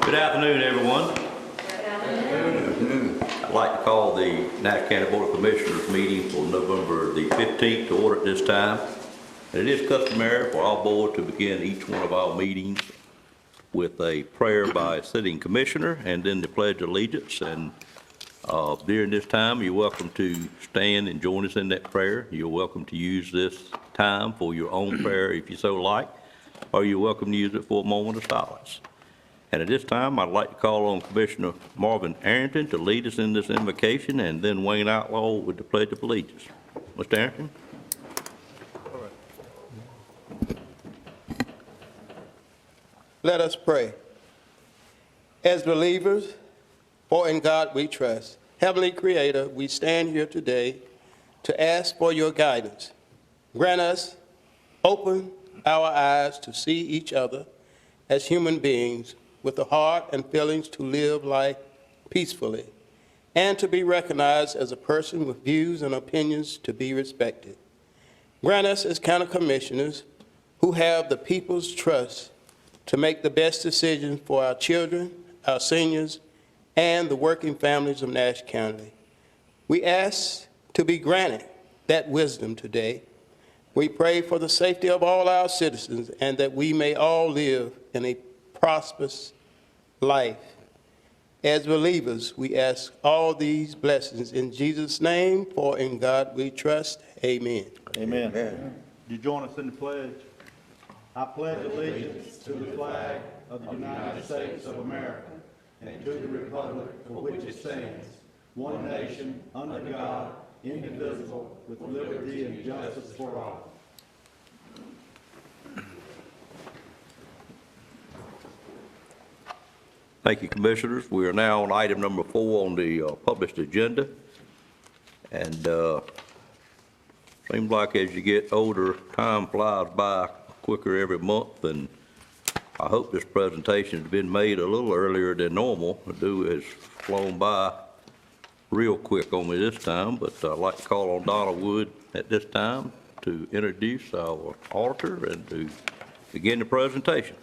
Good afternoon, everyone. I'd like to call the Nash County Board of Commissioners meeting for November the 15th to order at this time. And it is customary for our board to begin each one of our meetings with a prayer by a sitting commissioner and then the Pledge of Allegiance. And during this time, you're welcome to stand and join us in that prayer. You're welcome to use this time for your own prayer if you so like, or you're welcome to use it for a moment of silence. And at this time, I'd like to call on Commissioner Marvin Arrington to lead us in this invocation, and then Wayne Outlaw with the Pledge of Allegiance. Mr. Arrington? All right. Let us pray. As believers, for in God we trust. Heavenly Creator, we stand here today to ask for your guidance. Grant us, open our eyes to see each other as human beings with the heart and feelings to live life peacefully and to be recognized as a person with views and opinions to be respected. Grant us as county commissioners who have the people's trust to make the best decisions for our children, our seniors, and the working families of Nash County. We ask to be granted that wisdom today. We pray for the safety of all our citizens and that we may all live in a prosperous life. As believers, we ask all these blessings in Jesus' name, for in God we trust. Amen. Amen. Amen. You join us in the pledge. I pledge allegiance to the flag of the United States of America and to the republic for which it stands, one nation, under God, indivisible, with liberty and justice for all. Thank you, Commissioners. We are now on item number 4 on the published agenda. And seems like as you get older, time flies by quicker every month, and I hope this presentation has been made a little earlier than normal. The dew has flown by real quick on me this time, but I'd like to call on Donna Wood at this time to introduce our auditor and to begin the presentation.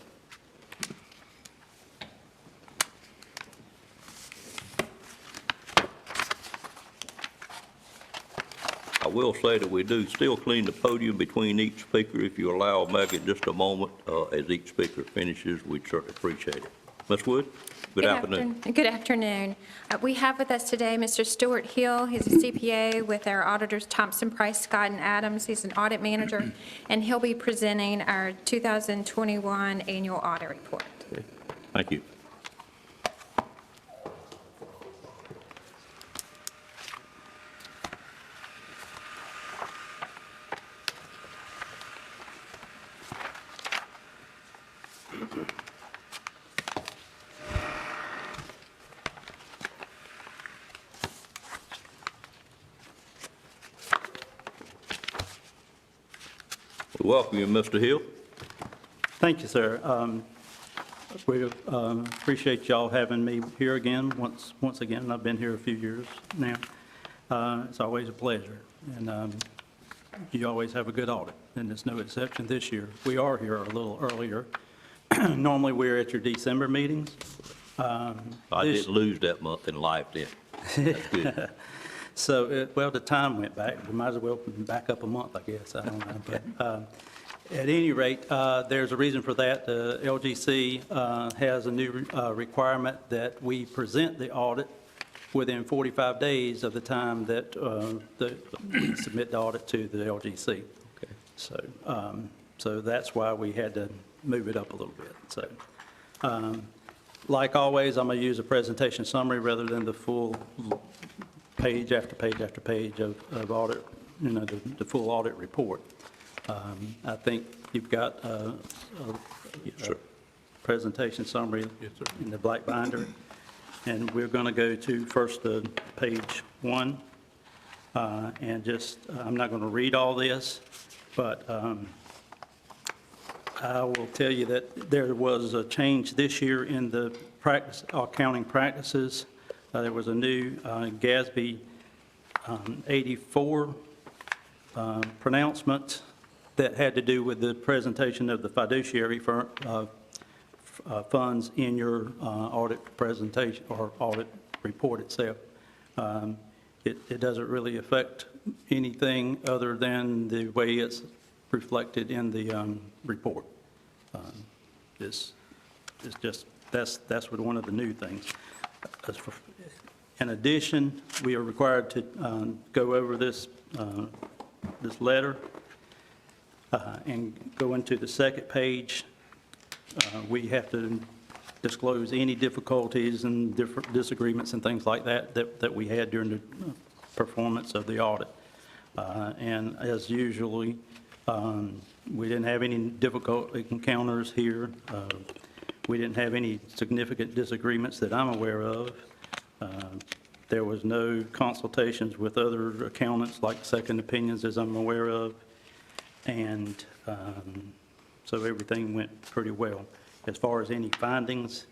I will say that we do still clean the podium between each speaker. If you allow Megan just a moment as each speaker finishes, we'd certainly appreciate it. Ms. Wood, good afternoon. Good afternoon. We have with us today Mr. Stuart Hill. He's a CPA with our auditors Thompson, Price, Scott, and Adams. He's an audit manager, and he'll be presenting our 2021 annual audit report. Okay. Thank you. We welcome you, Mr. Hill. Thank you, sir. We appreciate y'all having me here again, once again. I've been here a few years now. It's always a pleasure, and you always have a good audit, and it's no exception this year. We are here a little earlier. Normally, we're at your December meetings. I didn't lose that month in life then. That's good. So, well, the time went back. We might as well back up a month, I guess. I don't know. But at any rate, there's a reason for that. The LGC has a new requirement that we present the audit within 45 days of the time that we submit the audit to the LGC. Okay. So that's why we had to move it up a little bit. So, like always, I'm going to use a presentation summary rather than the full page after page after page of audit, the full audit report. I think you've got a presentation summary in the black binder, and we're going to go to first page 1, and just I'm not going to read all this, but I will tell you that there was a change this year in the accounting practices. There was a new GASB 84 pronouncement that had to do with the presentation of the fiduciary funds in your audit presentation or audit report itself. It doesn't really affect anything other than the way it's reflected in the report. It's just, that's one of the new things. In addition, we are required to go over this letter and go into the second page. We have to disclose any difficulties and different disagreements and things like that we had during the performance of the audit. And as usually, we didn't have any difficult encounters here. We didn't have any significant disagreements that I'm aware of. There was no consultations with other accountants, like second opinions, as I'm aware of. And so everything went pretty well. As far as any findings,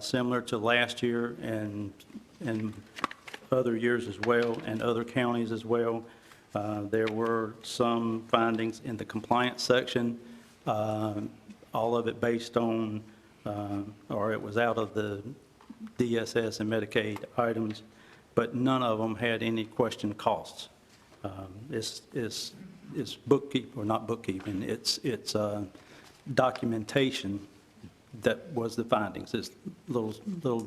similar to last year and other years as well, and other counties as well, there were some findings in the compliance section, all of it based on, or it was out of the DSS and Medicaid items, but none of them had any question costs. It's bookkeeping, or not bookkeeping, it's documentation that was the findings. It's little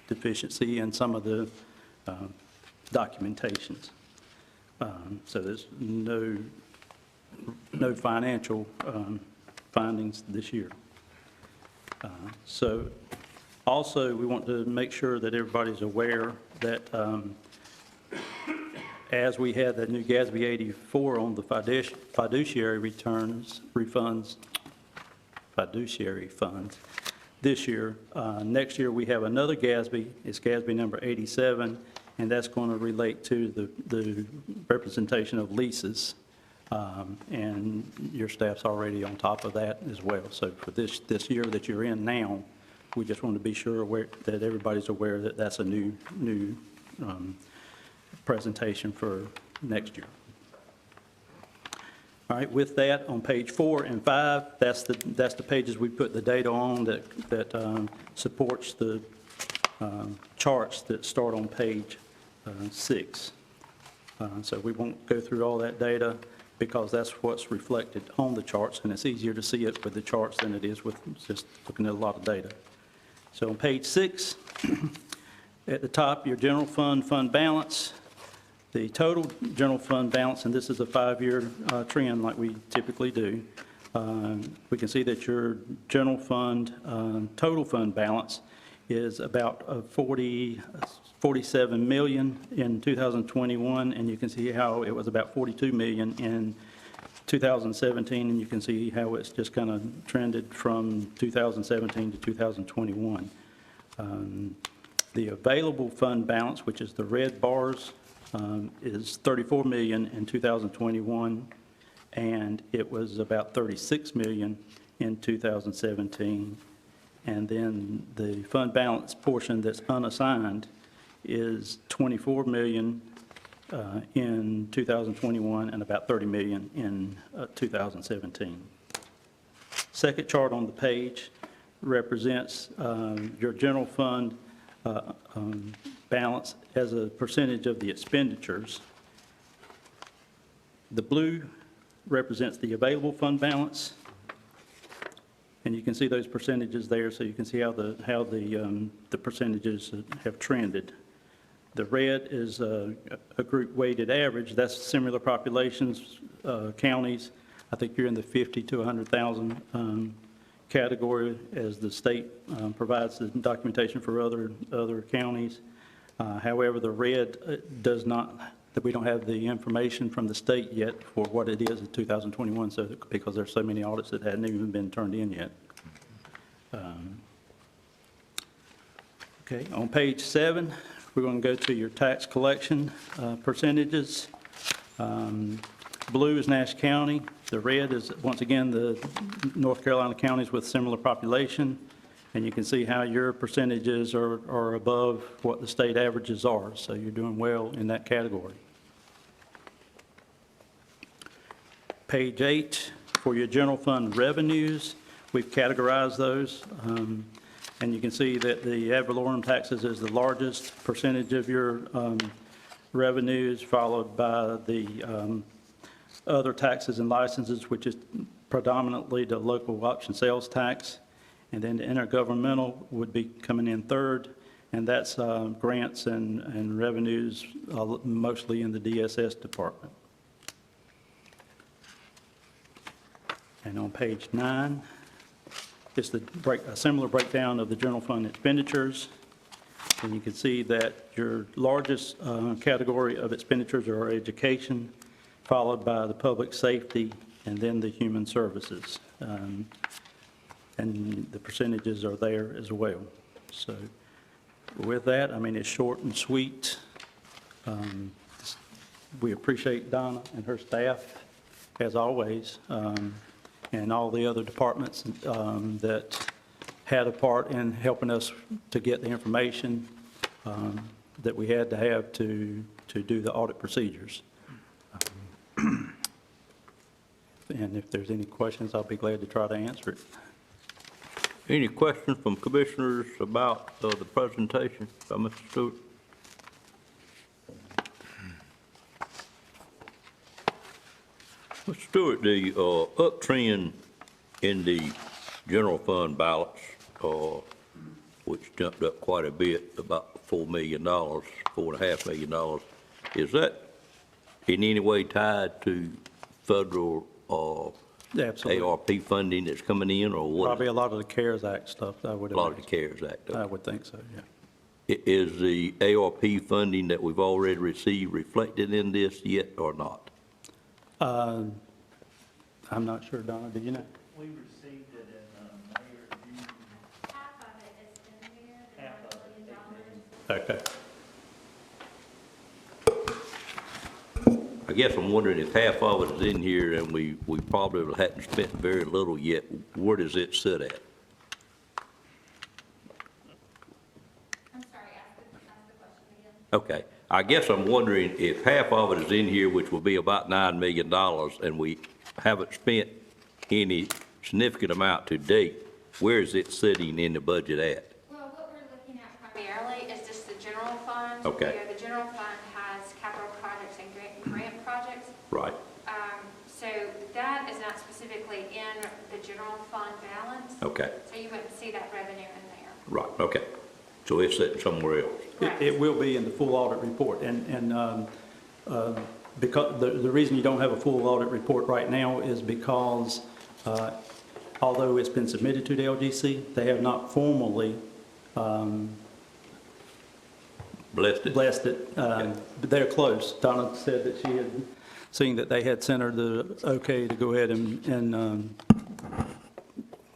deficiency in some of the documentations. So there's no financial findings this year. So also, we want to make sure that everybody's aware that as we had the new GASB 84 on the fiduciary funds this year, next year we have another GASB, it's GASB number 87, and that's going to relate to the representation of leases. And your staff's already on top of that as well. So for this year that you're in now, we just want to be sure that everybody's aware that that's a new presentation for next year. All right, with that, on page 4 and 5, that's the pages we put the data on that supports the charts that start on page 6. So we won't go through all that data because that's what's reflected on the charts, and it's easier to see it with the charts than it is with just looking at a lot of data. So on page 6, at the top, your general fund balance. The total general fund balance, and this is a 5-year trend like we typically do, we can see that your general fund, total fund balance is about 47 million in 2021, and you can see how it was about 42 million in 2017, and you can see how it's just kind of trended from 2017 to 2021. The available fund balance, which is the red bars, is 34 million in 2021, and it was about 36 million in 2017. And then the fund balance portion that's unassigned is 24 million in 2021 and about 30 million in 2017. Second chart on the page represents your general fund balance as a percentage of the expenditures. The blue represents the available fund balance, and you can see those percentages there, so you can see how the percentages have trended. The red is a group weighted average. That's similar populations, counties. I think you're in the 50 to 100,000 category as the state provides the documentation for other counties. However, the red does not, that we don't have the information from the state yet for what it is in 2021, so because there's so many audits that hadn't even been turned in yet. Okay, on page 7, we're going to go to your tax collection percentages. Blue is Nash County. The red is, once again, the North Carolina counties with similar population. And you can see how your percentages are above what the state averages are. So you're doing well in that category. Page 8, for your general fund revenues, We've categorized those, and you can see that the ad valorem taxes is the largest percentage of your revenues, followed by the other taxes and licenses, which is predominantly the local option sales tax, and then the intergovernmental would be coming in third, and that's grants and revenues, mostly in the DSS department. And on page 9, it's a similar breakdown of the general fund expenditures. And you can see that your largest category of expenditures are education, followed by the public safety, and then the human services. And the percentages are there as well. So with that, I mean, it's short and sweet. We appreciate Donna and her staff, as always, and all the other departments that had a part in helping us to get the information that we had to have to do the audit procedures. And if there's any questions, I'll be glad to try to answer it. Any questions from commissioners about the presentation by Mr. Stewart? Mr. Stewart, the uptrend in the general fund balance, which jumped up quite a bit, about $4 million, $4.5 million, is that in any way tied to federal Absolutely. ARP funding that's coming in, or what? Probably a lot of the CARES Act stuff, I would A lot of the imagine. CARES Act. I would think so, yeah. Is the ARP funding that we've already received reflected in this yet or not? I'm not sure, Donna, do you know? We received it in May or June. Half of it is in there, the $9 million. Okay. I guess I'm wondering if half of it is in here and we probably hadn't spent very little yet, where does it sit at? I'm sorry, ask the question again. Okay, I guess I'm wondering if half of it is in here, which will be about $9 million, and we haven't spent any significant amount to date, where is it sitting in the budget at? Well, what we're looking at primarily is just the general fund. Okay. Where the general fund has capital projects and grant projects. Right, So that is not specifically in the general fund balance. okay, So you wouldn't see that revenue in there. right, okay. So it's sitting somewhere else. Correct. It will be in the full audit report, and because the reason you don't have a full audit report right now is because although it's been submitted to the LGC, they have not formally blessed it. But they're close. Donna said that she had seen that they had sent her the okay to go ahead and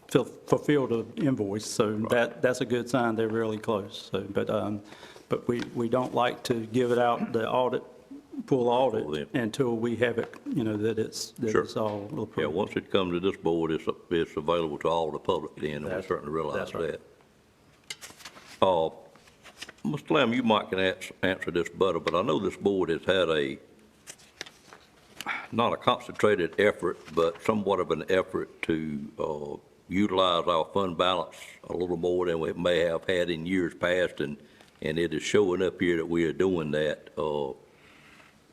fulfill the invoice, so that's a good sign. They're really close. So, but we don't like to give it out, the audit, full audit, until we have it, that it's all approved. Yeah, once it comes to this board, it's available to all the public then, and we That's- certainly realize that's right. that. Mr. Lamb, you might can answer this better, but I know this board has had not a concentrated effort, but somewhat of an effort to utilize our fund balance a little more than we may have had in years past, and it is showing up here that we are doing that.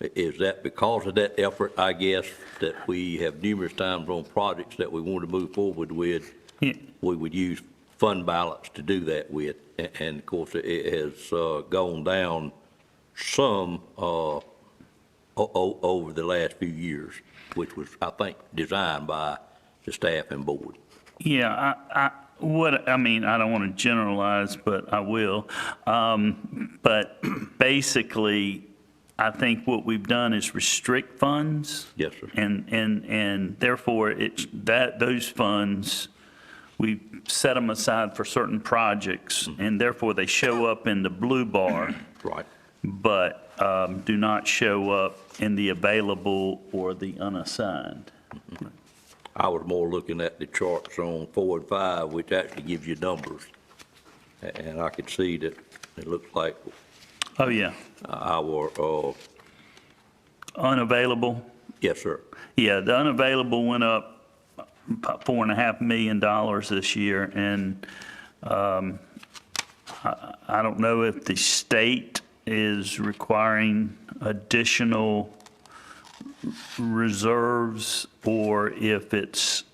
Is that because of that effort, I guess, that we have numerous times on projects that we want to move forward with, Yeah. we would use fund balance to do that with? And of course, it has gone down some over the last few years, which was, I think, designed by the staff and board. Yeah, I mean, I don't want to generalize, but I will. But basically, I think what we've done is restrict funds. Yes, sir. And therefore, those funds, we set them aside for certain projects, and therefore they show up in the blue bar, Right. but do not show up in the available or the unassigned. I was more looking at the charts on 4 and 5, which actually gives you numbers. And I could see that it looks like Oh, yeah. our, Unavailable. yes, sir. Yeah, the unavailable went up about $4.5 million this year, and I don't know if the state is requiring additional reserves or if it's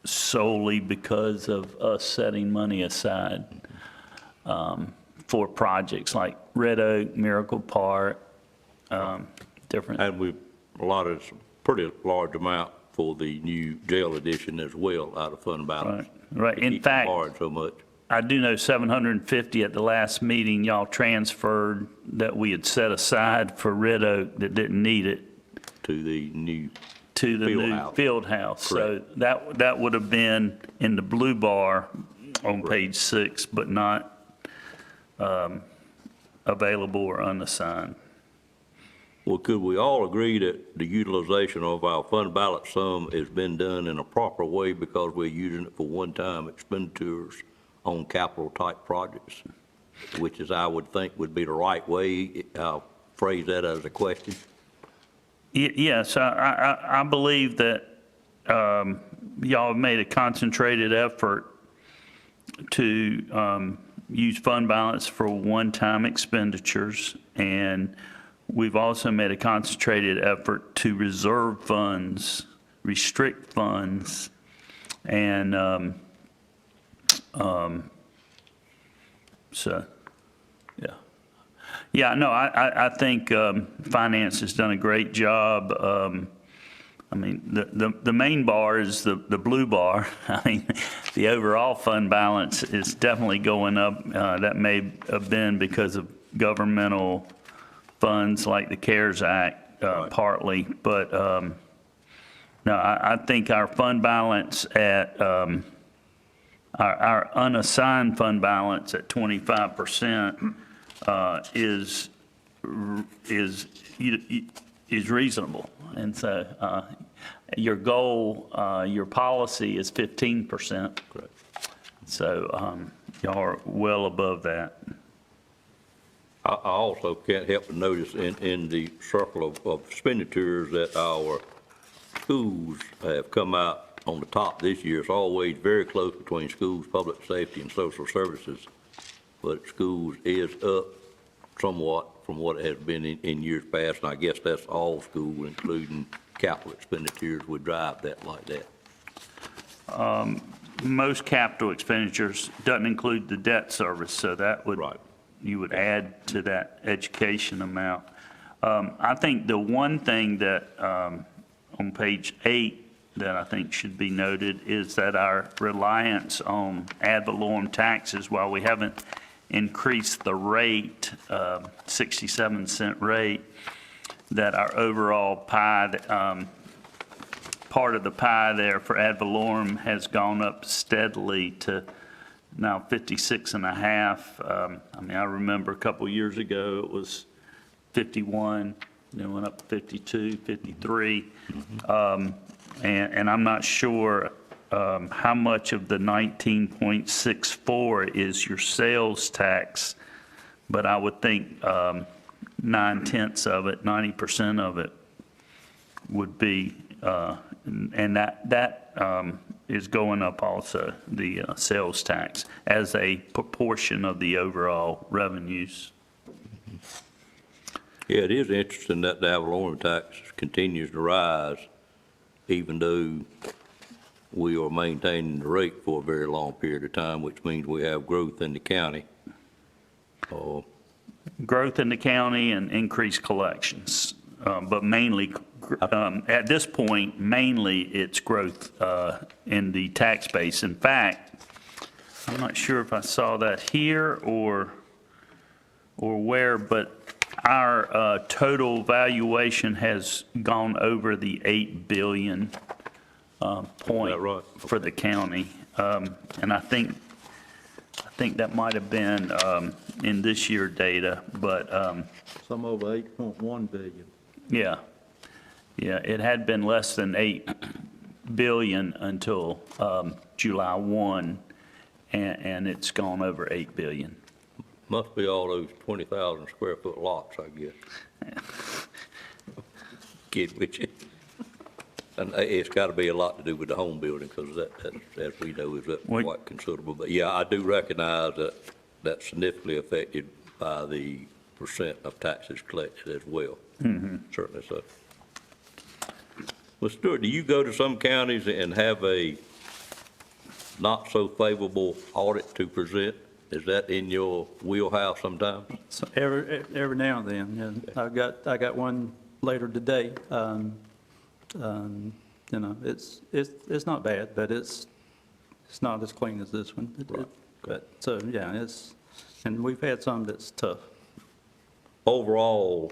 solely because of us setting money aside for projects like Red Oak, Miracle Park, different. And we allotted some pretty large amount for the new jail addition as well out of fund balance. Right. To In keep from fact, borrowing so much. I do know 750 at the last meeting y'all transferred that we had set aside for Red Oak that didn't need it To the new, to the Field new house. field house. So that would have been in the blue bar on page 6, but not available or unassigned. well, could we all agree that the utilization of our fund balance sum has been done in a proper way because we're using it for one-time expenditures on capital type projects, which is, I would think, would be the right way? I'll phrase that as a question. Yes, I believe that y'all have made a concentrated effort to use fund balance for one-time expenditures, and we've also made a concentrated effort to reserve funds, restrict funds, and so, yeah. Yeah, no, I think finance has done a great job. I mean, the main bar is the blue bar. I mean, the overall fund balance is definitely going up. That may have been because of governmental funds like the CARES Act, partly. But no, I think our fund balance at our unassigned fund balance at 25% is reasonable. And so your goal, your policy is 15%. Correct. So y'all are well above that. I also can't help but notice in the circle of expenditures that our schools have come out on the top this year. It's always very close between schools, public safety, and social services. But schools is up somewhat from what it has been in years past, and I guess that's all school, including capital expenditures, would drive that like that. Most capital expenditures doesn't include the debt service, so that would, Right. you would add to that education amount. I think the one thing that on page 8 that I think should be noted is that our reliance on ad valorem taxes, while we haven't increased the rate, 67-cent rate, that our overall pie, part of the pie there for ad valorem has gone up steadily to now 56 and a half. I mean, I remember a couple years ago it was 51, then went up to 52, 53. And I'm not sure how much of the 19.64 is your sales tax, but I would think 9/10 of it, 90% of it would be, and that is going up also, the sales tax, as a proportion of the overall revenues. Yeah, it is interesting that the ad valorem tax continues to rise, even though we are maintaining the rate for a very long period of time, which means we have growth in the county. Growth in the county and increased collections, but mainly, at this point, mainly it's growth in the tax base. In fact, I'm not sure if I saw that here or where, but our total valuation has gone over the 8 billion point Is that right? for the county. And I think that might have been in this year data, but Some over 8.1 billion. yeah. Yeah, it had been less than 8 billion until July 1, and it's gone over 8 billion. Must be all those 20,000 square foot lots, I guess. Kid with you. And it's got to be a lot to do with the home building, because that, as we know, is up Wait. quite considerable. But yeah, I do recognize that that's significantly affected by the percent of taxes collected as well. Certainly so. Well, Stuart, do you go to some counties and have a not so favorable audit to present? Is that in your wheelhouse sometimes? So every now and then, yeah. I got one later today. You know, it's not bad, but it's not as clean as this one. Right. But, so, yeah, and we've had some that's tough. Overall,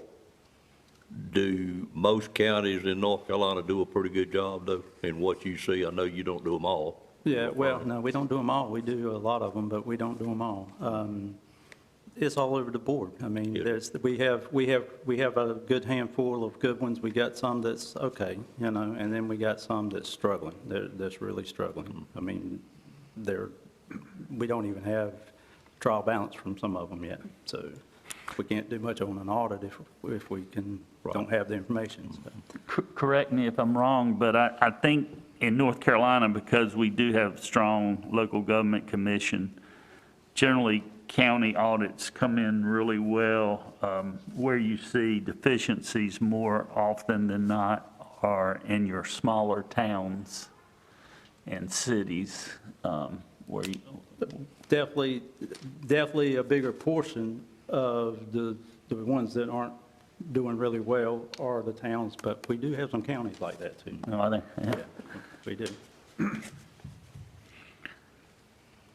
do most counties in North Carolina do a pretty good job, though, in what you see? I know you don't do them all. Yeah, well, no, we don't do them all. We do a lot of them, but we don't do them all. It's all over the board. I mean, Yeah. we have a good handful of good ones. We got some that's okay, you know, and then we got some that's struggling, that's really struggling. I mean, we don't even have trial balance from some of them yet. So we can't do much on an audit if we don't have the information. So. Correct me if I'm wrong, but I think in North Carolina, because we do have strong local government commission, generally county audits come in really well. Where you see deficiencies more often than not are in your smaller towns and cities, where you. Definitely a bigger portion of the ones that aren't doing really well are the towns, but we do have some counties like that too. Are they? Yeah, we do.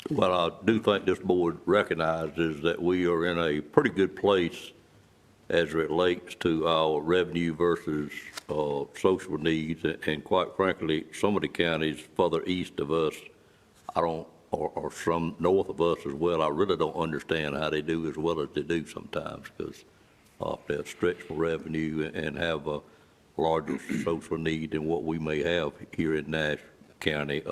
Well, I do think this board recognizes that we are in a pretty good place as it relates to our revenue versus social needs, and quite frankly, some of the counties further east of us, or some north of us as well, I really don't understand how they do as well as they do sometimes, because they're stretched for revenue and have a larger social need than what we may have here in Nash County.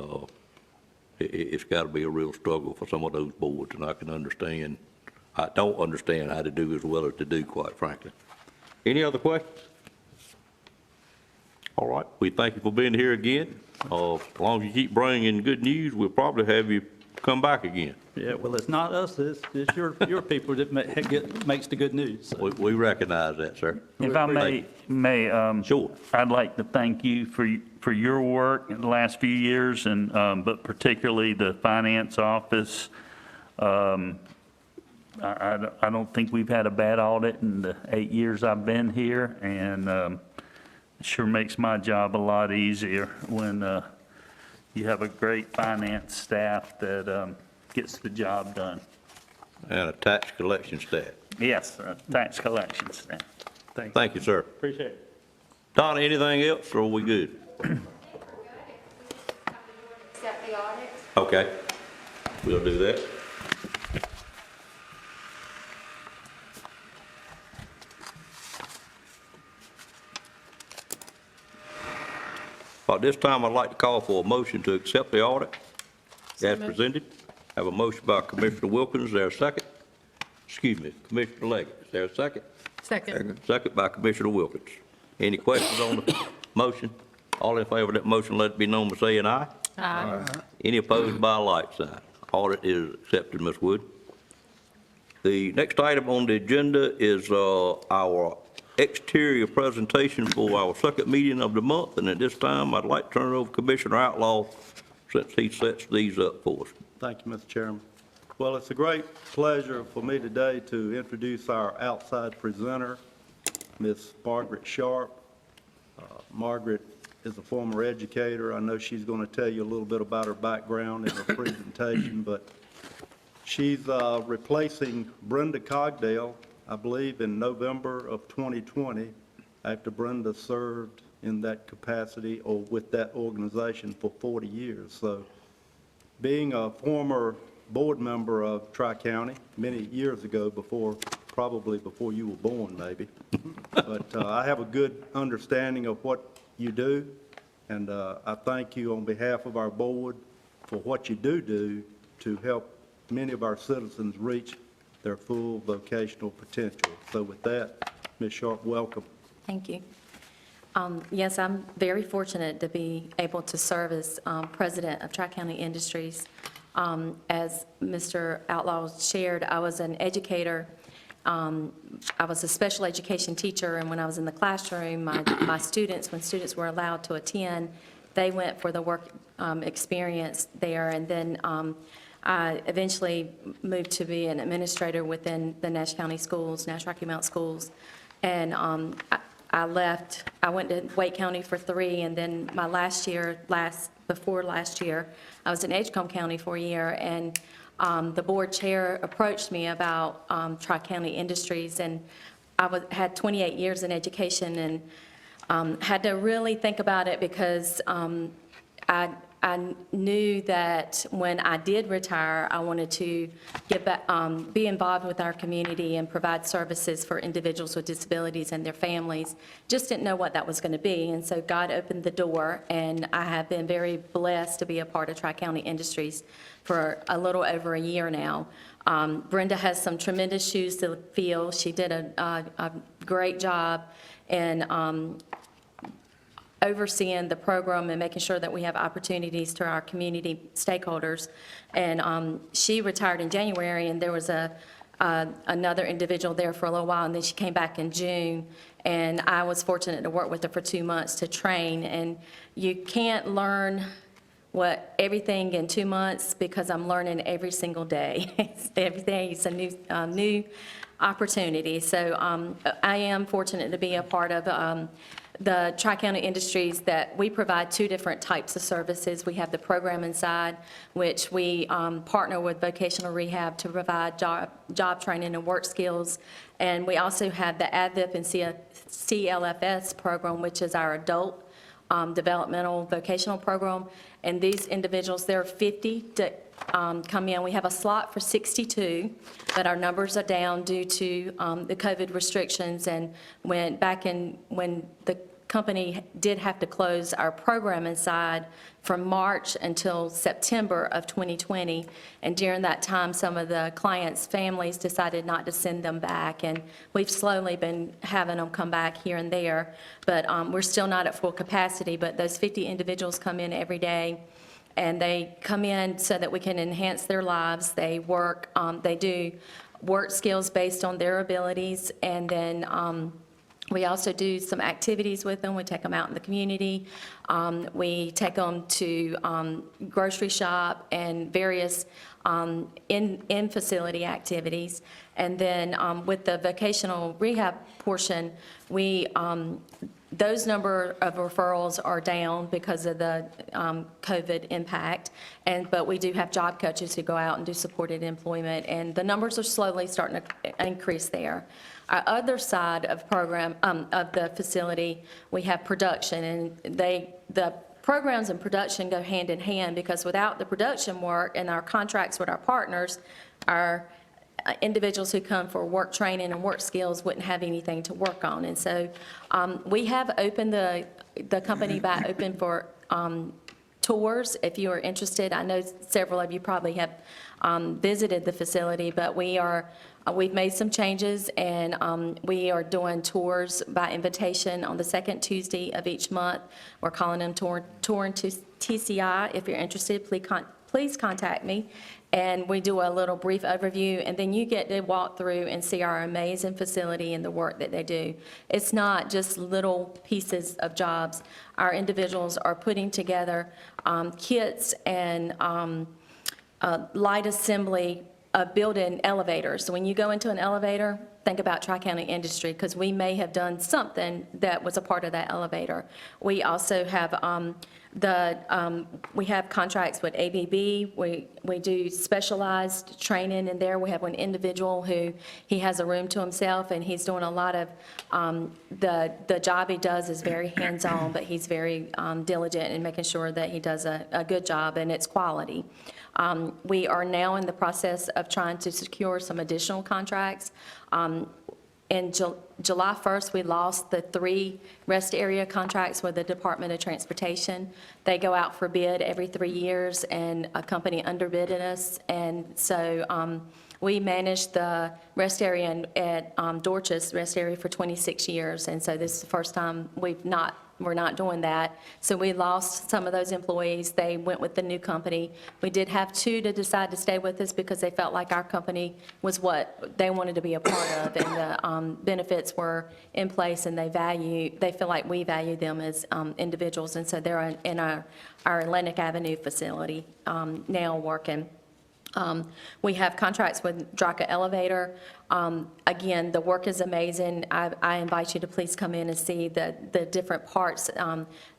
It's got to be a real struggle for some of those boards, and I don't understand how to do as well as they do, quite frankly. Any other questions? All right, we thank you for being here again. As long as you keep bringing good news, we'll probably have you come back again. Yeah, well, it's not us, it's your people that makes the good news. So. We recognize that, sir. If I may, Sure. I'd like to thank you for your work in the last few years, and but particularly the finance office. I don't think we've had a bad audit in the 8 years I've been here, and it sure makes my job a lot easier when you have a great finance staff that gets the job done. And a tax collection staff. Yes, tax collection staff. Thank you, sir. Appreciate it. Donna, anything else, or are we good? Accept the audit. Okay, we'll do that. At this time, I'd like to call for a motion to accept the audit as presented. Have a motion by Commissioner Wilkins. Is there a second? Excuse me, Commissioner Leggett. Is there a second? Second. Second by Commissioner Wilkins. Any questions on the motion? All in favor of that motion, let it be known by saying aye. Aye. Any opposed by a like sign? Audit is accepted, Ms. Wood. The next item on the agenda is our exterior presentation for our second meeting of the month, and at this time, I'd like to turn it over to Commissioner Outlaw, since he sets these up for us. Thank you, Mr. Chairman. Well, it's a great pleasure for me today to introduce our outside presenter, Ms. Margaret Sharp. Margaret is a former educator. I know she's going to tell you a little bit about her background in her presentation, but she's replacing Brenda Cogdale, I believe, in November of 2020, after Brenda served in that capacity or with that organization for 40 years. So being a former board member of Tri-County many years ago, probably before you were born, maybe. But I have a good understanding of what you do, and I thank you on behalf of our board for what you do to help many of our citizens reach their full vocational potential. So with that, Ms. Sharp, welcome. Thank you. Yes, I'm very fortunate to be able to serve as president of Tri-County Industries. As Mr. Outlaw shared, I was an educator. I was a special education teacher, and when I was in the classroom, my students, when students were allowed to attend, they went for the work experience there. And then I eventually moved to be an administrator within the Nash County Schools, Nash Rocky Mount Schools. And I left, I went to Wake County for 3, and then my before last year, I was in Edgecombe County for a year, and the board chair approached me about Tri-County Industries, and I had 28 years in education, and had to really think about it because I knew that when I did retire, I wanted to get back, be involved with our community and provide services for individuals with disabilities and their families. Just didn't know what that was going to be, and so God opened the door, and I have been very blessed to be a part of Tri-County Industries for a little over a year now. Brenda has some tremendous shoes to fill. She did a great job in overseeing the program and making sure that we have opportunities to our community stakeholders. And she retired in January, and there was another individual there for a little while, and then she came back in June. And I was fortunate to work with her for 2 months to train. And you can't learn everything in 2 months because I'm learning every single day. Every day is a new opportunity. So I am fortunate to be a part of the Tri-County Industries, that we provide 2 different types of services. We have the programming side, which we partner with vocational rehab to provide job training and work skills. And we also have the ADVIP and CLFS program, which is our adult developmental vocational program. And these individuals, there are 50 that come in. We have a slot for 62, but our numbers are down due to the COVID restrictions. And when the company did have to close our programming side from March until September of 2020. And during that time, some of the clients' families decided not to send them back. And we've slowly been having them come back here and there. But we're still not at full capacity. But those 50 individuals come in every day. And they come in so that we can enhance their lives. They work, they do work skills based on their abilities. And then we also do some activities with them. We take them out in the community. We take them to grocery shop and various in-facility activities. And then with the vocational rehab portion, those number of referrals are down because of the COVID impact, but we do have job coaches who go out and do supported employment, and the numbers are slowly starting to increase there. Our other side of the facility, we have production, and the programs and production go hand in hand, because without the production work and our contracts with our partners, our individuals who come for work training and work skills wouldn't have anything to work on. And so we have opened the company back open for tours if you are interested. I know several of you probably have visited the facility, but we've made some changes, and we are doing tours by invitation on the second Tuesday of each month. We're calling them Touring to TCI. If you're interested, please contact me. And we do a little brief overview, and then you get to walk through and see our amazing facility and the work that they do. It's not just little pieces of jobs. Our individuals are putting together kits and light assembly of building elevators. So when you go into an elevator, think about Tri-County Industry, because we may have done something that was a part of that elevator. We also have we have contracts with ABB. We do specialized training in there. We have one individual who he has a room to himself, and he's doing a lot of the job he does is very hands-on, but he's very diligent in making sure that he does a good job and it's quality. We are now in the process of trying to secure some additional contracts. In July 1st, we lost the 3 rest area contracts with the Department of Transportation. They go out for bid every 3 years, and a company underbidded us. And so we managed the rest area at Dorchester Rest Area for 26 years. And so this is the first time we've not we're not doing that. So we lost some of those employees. They went with the new company. We did have 2 to decide to stay with us because they felt like our company was what they wanted to be a part of, and the benefits were in place, and they feel like we value them as individuals, and so they're in our Atlantic Avenue facility now working. We have contracts with Draka Elevator. Again, the work is amazing. I invite you to please come in and see the different parts,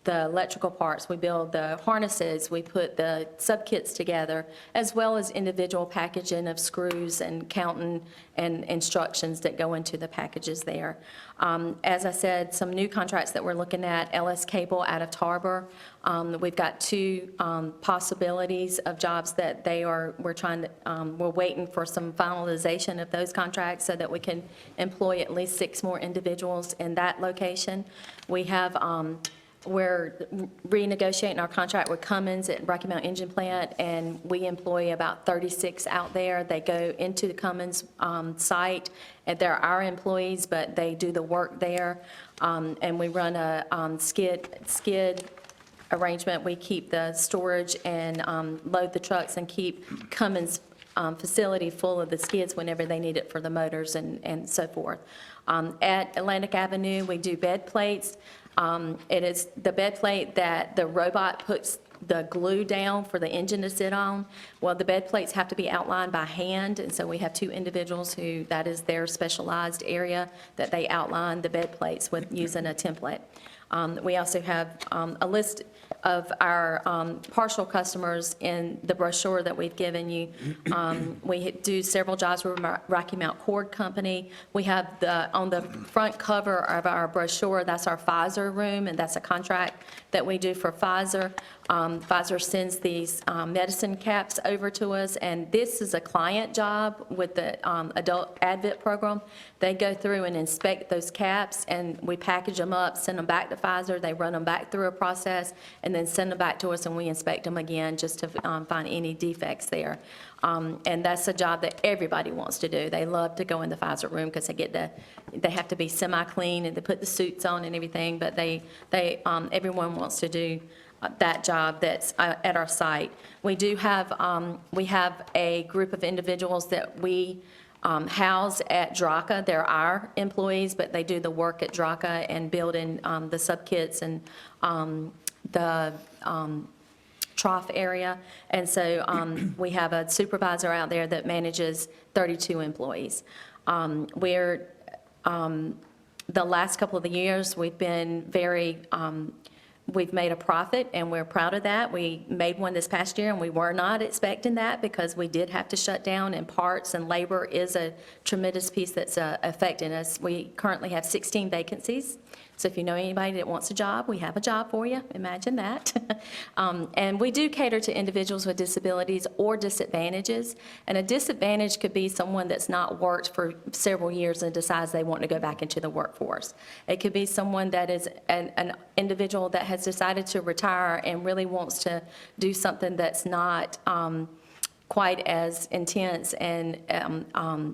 the electrical parts. We build the harnesses, we put the sub-kits together, as well as individual packaging of screws and counting and instructions that go into the packages there. As I said, some new contracts that we're looking at, LS Cable out of Tarboro. We've got 2 possibilities of jobs that we're waiting for some finalization of those contracts so that we can employ at least 6 more individuals in that location. We have, we're renegotiating our contract with Cummins at Rocky Mount Engine Plant, and we employ about 36 out there. They go into the Cummins site, and they're our employees, but they do the work there. And we run a skid arrangement. We keep the storage and load the trucks and keep Cummins facility full of the skids whenever they need it for the motors and so forth. At Atlantic Avenue, we do bed plates. It is the bed plate that the robot puts the glue down for the engine to sit on. Well, the bed plates have to be outlined by hand, and so we have 2 individuals who, that is their specialized area, that they outline the bed plates with using a template. We also have a list of our partial customers in the brochure that we've given you. We do several jobs with Rocky Mount Cord Company. We have on the front cover of our brochure, that's our Pfizer room, and that's a contract that we do for Pfizer. Pfizer sends these medicine caps over to us, and this is a client job with the adult advent program. They go through and inspect those caps, and we package them up, send them back to Pfizer. They run them back through a process, and then send them back to us, and we inspect them again just to find any defects there. And that's a job that everybody wants to do. They love to go in the Pfizer room because they have to be semi-clean, and they put the suits on and everything, but everyone wants to do that job that's at our site. We have a group of individuals that we house at Draka. They're our employees, but they do the work at Draka and building the sub-kits and the trough area. And so we have a supervisor out there that manages 32 employees. The last couple of the years, we've been we've made a profit, and we're proud of that. We made one this past year, and we were not expecting that because we did have to shut down, and parts and labor is a tremendous piece that's affecting us. We currently have 16 vacancies. So if you know anybody that wants a job, we have a job for you. Imagine that. And we do cater to individuals with disabilities or disadvantages. And a disadvantage could be someone that's not worked for several years and decides they want to go back into the workforce. It could be someone that is an individual that has decided to retire and really wants to do something that's not quite as intense and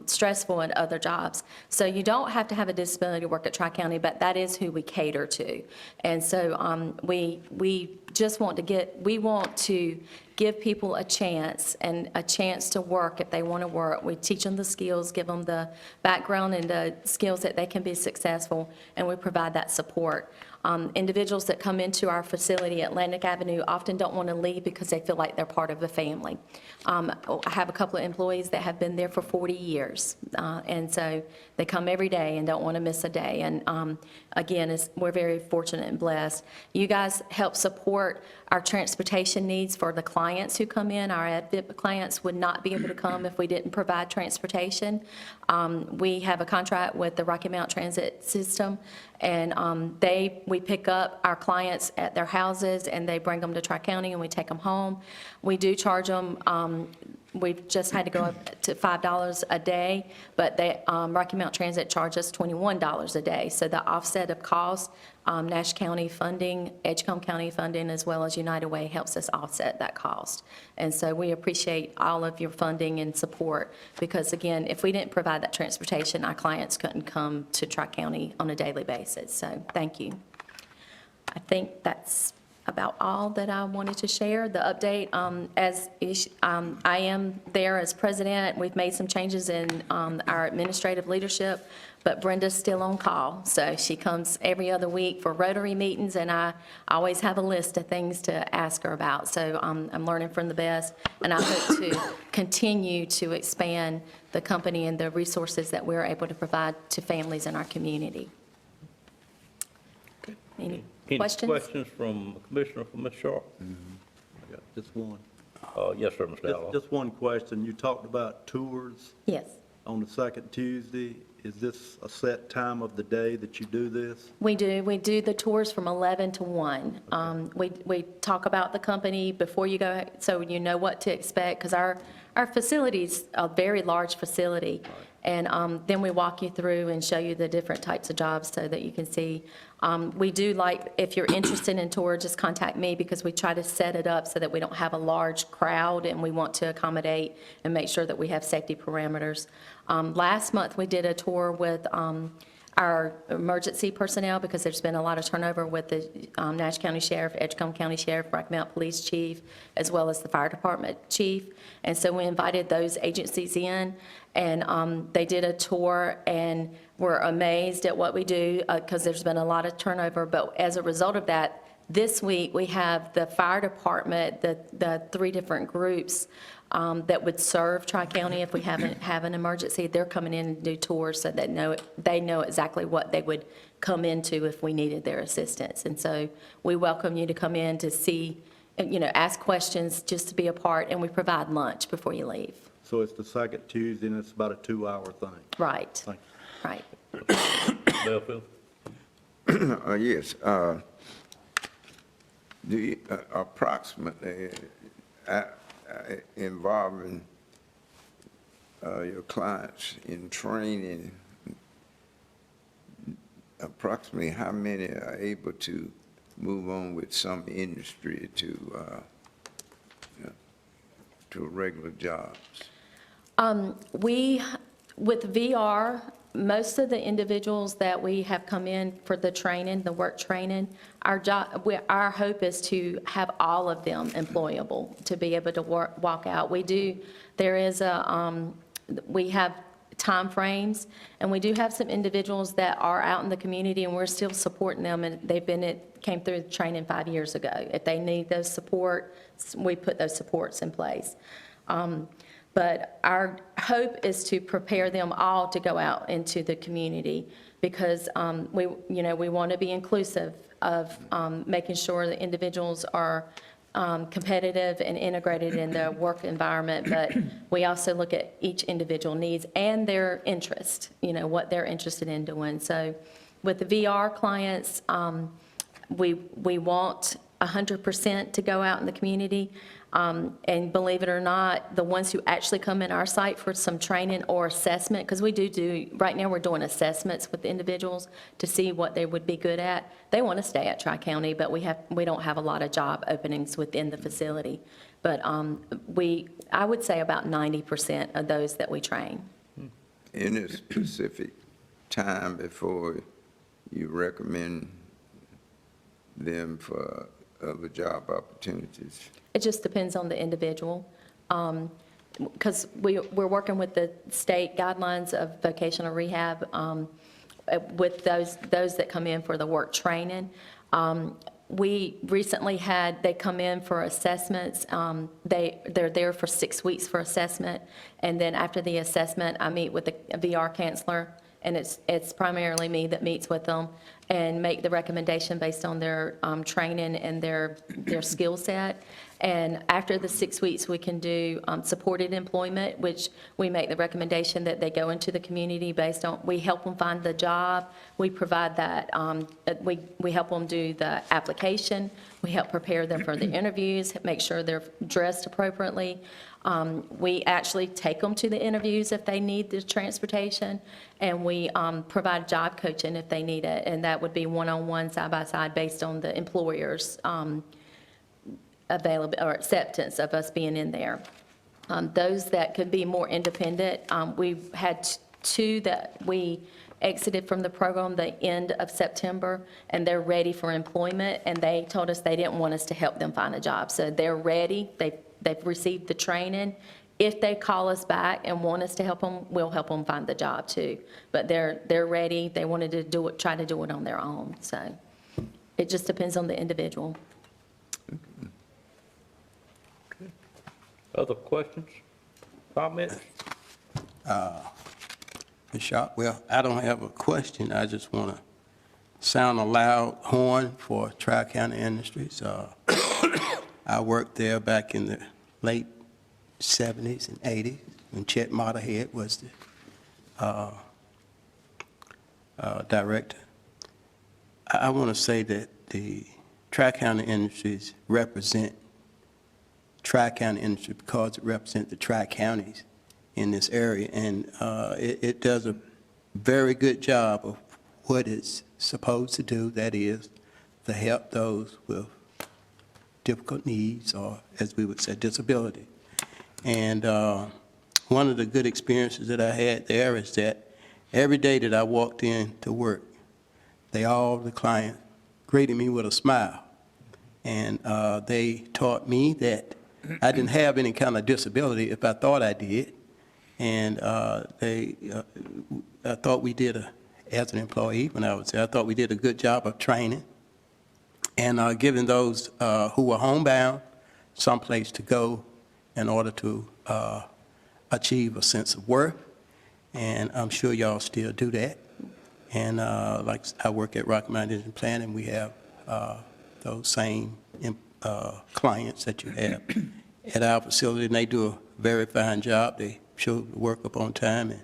stressful in other jobs. So you don't have to have a disability to work at Tri-County, but that is who we cater to. And so we just want to give people a chance to work if they want to work. We teach them the skills, give them the background and the skills that they can be successful, and we provide that support. Individuals that come into our facility at Atlantic Avenue often don't want to leave because they feel like they're part of the family. I have a couple of employees that have been there for 40 years, and so they come every day and don't want to miss a day. And again, we're very fortunate and blessed. You guys help support our transportation needs for the clients who come in. Our advent clients would not be able to come if we didn't provide transportation. We have a contract with the Rocky Mount Transit System, and we pick up our clients at their houses, and they bring them to Tri-County, and we take them home. We do charge them, we've just had to go up to $5 a day, but Rocky Mount Transit charges us $21 a day. So the offset of cost, Nash County funding, Edgecombe County funding, as well as United Way helps us offset that cost. And so we appreciate all of your funding and support because, again, if we didn't provide that transportation, our clients couldn't come to Tri-County on a daily basis. So thank you. I think that's about all that I wanted to share. The update, I am there as president. We've made some changes in our administrative leadership, but Brenda's still on call. So she comes every other week for Rotary meetings, and I always have a list of things to ask her about. So I'm learning from the best, and I hope to continue to expand the company and the resources that we're able to provide to families in our community. Any questions? Any questions from Commissioner, from Ms. Sharp? I got just one. Yes, sir, Mr. Outlaw. Just one question. You talked about tours Yes. on the second Tuesday. Is this a set time of the day that you do this? We do. We do the tours from 11 to 1. We talk about the company before you go, so you know what to expect, because our facility's a very large facility. And then we walk you through and show you the different types of jobs so that you can see. We do like, if you're interested in tour, just contact me, because we try to set it up so that we don't have a large crowd, and we want to accommodate and make sure that we have safety parameters. Last month, we did a tour with our emergency personnel, because there's been a lot of turnover with the Nash County Sheriff, Edgecombe County Sheriff, Rocky Mount Police Chief, as well as the Fire Department Chief. And so we invited those agencies in, and they did a tour, and were amazed at what we do, because there's been a lot of turnover. But as a result of that, this week, we have the fire department, the 3 different groups that would serve Tri-County if we have an emergency. They're coming in and do tours so that they know exactly what they would come into if we needed their assistance. And so we welcome you to come in to see, ask questions, just to be a part, and we provide lunch before you leave. So it's the second Tuesday, and it's about a 2-hour thing. Right, Thank you. right. Belfield? Yes. The approximately involving your clients in training, approximately how many are able to move on with some industry to regular jobs? With VR, most of the individuals that we have come in for the training, the work training, our hope is to have all of them employable, to be able to walk out. We have timeframes, and we do have some individuals that are out in the community, and we're still supporting them, and came through training 5 years ago. If they need those support, we put those supports in place. But our hope is to prepare them all to go out into the community, because we want to be inclusive of making sure that individuals are competitive and integrated in the work environment. But we also look at each individual needs and their interest, what they're interested in doing. So with the VR clients, we want 100% to go out in the community. And believe it or not, the ones who actually come in our site for some training or assessment, because we do, right now we're doing assessments with individuals to see what they would be good at. They want to stay at Tri-County, but we don't have a lot of job openings within the facility. But I would say about 90% of those that we train. Any specific time before you recommend them for other job opportunities? It just depends on the individual, because we're working with the state guidelines of vocational rehab with those that come in for the work training. We recently they come in for assessments. They're there for 6 weeks for assessment, and then after the assessment, I meet with a VR counselor, and it's primarily me that meets with them and make the recommendation based on their training and their skill set. And after the 6 weeks, we can do supported employment, which we make the recommendation that they go into the community based on, we help them find the job. We provide that, we help them do the application. We help prepare them for the interviews, make sure they're dressed appropriately. We actually take them to the interviews if they need the transportation, and we provide job coaching if they need it, and that would be one-on-one, side-by-side, based on the employer's available or acceptance of us being in there. Those that could be more independent, we've had 2 that we exited from the program the end of September, and they're ready for employment, and they told us they didn't want us to help them find a job. So they're ready, they've received the training. If they call us back and want us to help them, we'll help them find the job too. But they're ready, they wanted to do it, try to do it on their own, so it just depends on the individual. Other questions, comments? Ms. Sharp, well, I don't have a question. I just want to sound a loud horn for Tri-County Industries. I worked there back in the late 70s and 80s when Chet Motterhead was the director. I want to say that the Tri-County Industries represent Tri-County Industry because it represents the Tri-Counties in this area, and it does a very good job of what it's supposed to do, that is, to help those with difficult needs, or as we would say, disability. And one of the good experiences that I had there is that every day that I walked in to work, the clients, greeted me with a smile. And they taught me that I didn't have any kind of disability if I thought I did. And I thought we did, as an employee when I was there, I thought we did a good job of training and giving those who were homebound someplace to go in order to achieve a sense of worth. And I'm sure y'all still do that. And like I work at Rocky Mountain Energy Planning, we have those same clients that you have at our facility, and they do a very fine job. They show the work up on time, and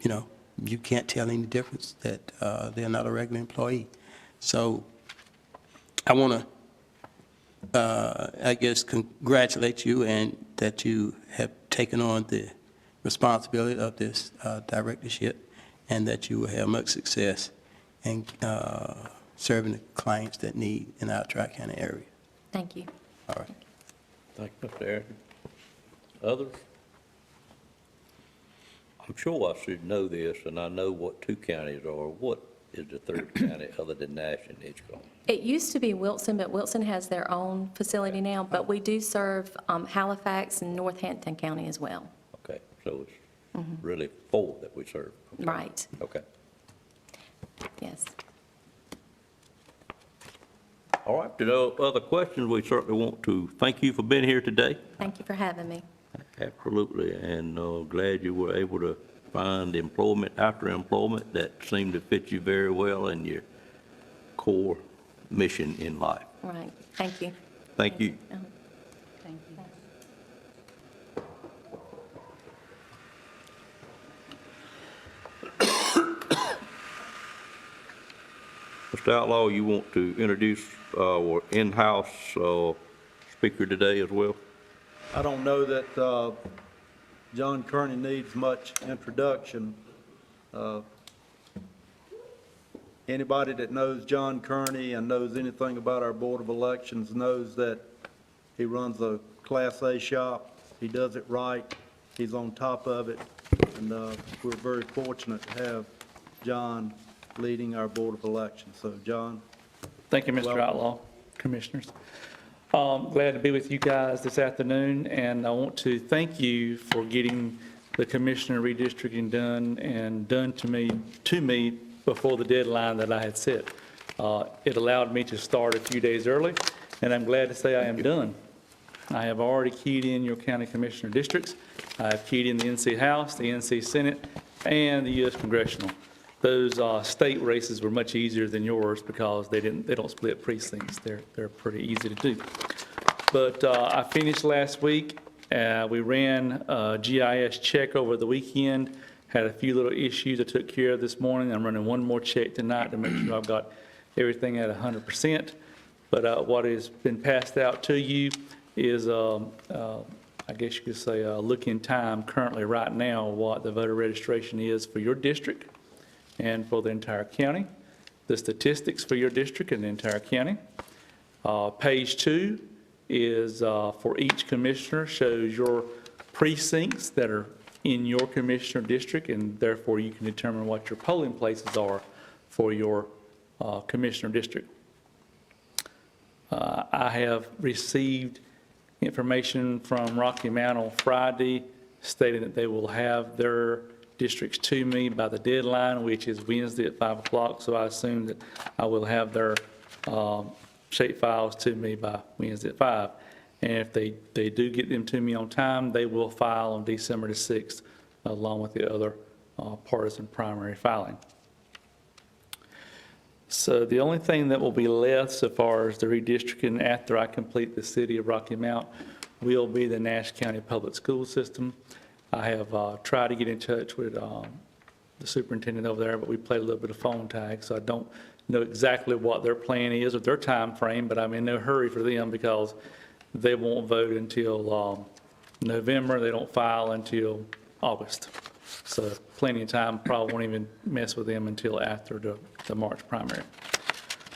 you know, you can't tell any difference that they're not a regular employee. So I want to, I guess, congratulate you and that you have taken on the responsibility of this directorship, and that you will have much success in serving the clients that need in our Tri-County area. Thank you. All right. Thank you, Mr. Aaron. Others? I'm sure I should know this, and I know what two counties are. What is the third county other than Nash and Hitchcock? It used to be Wilson, but Wilson has their own facility now, but we do serve Halifax and Northampton County as well. Okay, so it's really four that we serve. Okay. Right, Okay. yes. All right, to no other questions, we certainly want to thank you for being here today. Thank you for having me. Absolutely, and glad you were able to find employment after employment that seemed to fit you very well in your core mission in life. Right, thank you. Thank you. Thank you. Mr. Outlaw, you want to introduce our in-house speaker today as well? I don't know that John Kearney needs much introduction. Anybody that knows John Kearney and knows anything about our Board of Elections knows that he runs a Class A shop. He does it right. He's on top of it. And we're very fortunate to have John leading our Board of Elections. So, John. Thank you, Mr. Welcome. Outlaw, Commissioners. Glad to be with you guys this afternoon, and I want to thank you for getting the commissioner redistricting done to me before the deadline that I had set. It allowed me to start a few days early, and I'm glad to say I am done. I have already keyed in your county commissioner districts. I have keyed in the NC House, the NC Senate, and the U.S. Congressional. Those state races were much easier than yours because they don't split precincts. They're pretty easy to do. But I finished last week. We ran a GIS check over the weekend, had a few little issues I took care of this morning. I'm running one more check tonight to make sure I've got everything at 100%. But what has been passed out to you is, I guess you could say, a look in time currently right now what the voter registration is for your district and for the entire county, the statistics for your district and the entire county. Page 2 is for each commissioner, shows your precincts that are in your commissioner district, and therefore you can determine what your polling places are for your commissioner district. I have received information from Rocky Mount on Friday stating that they will have their districts to me by the deadline, which is Wednesday at 5 o'clock. So I assume that I will have their shape files to me by Wednesday at 5. And if they do get them to me on time, they will file on December the 6th, along with the other partisan primary filing. So the only thing that will be left so far as the redistricting after I complete the city of Rocky Mount will be the Nash County Public School System. I have tried to get in touch with the superintendent over there, but we played a little bit of phone tag, so I don't know exactly what their plan is or their time frame, but I'm in no hurry for them because they won't vote until November. They don't file until August. So plenty of time, probably won't even mess with them until after the March primary.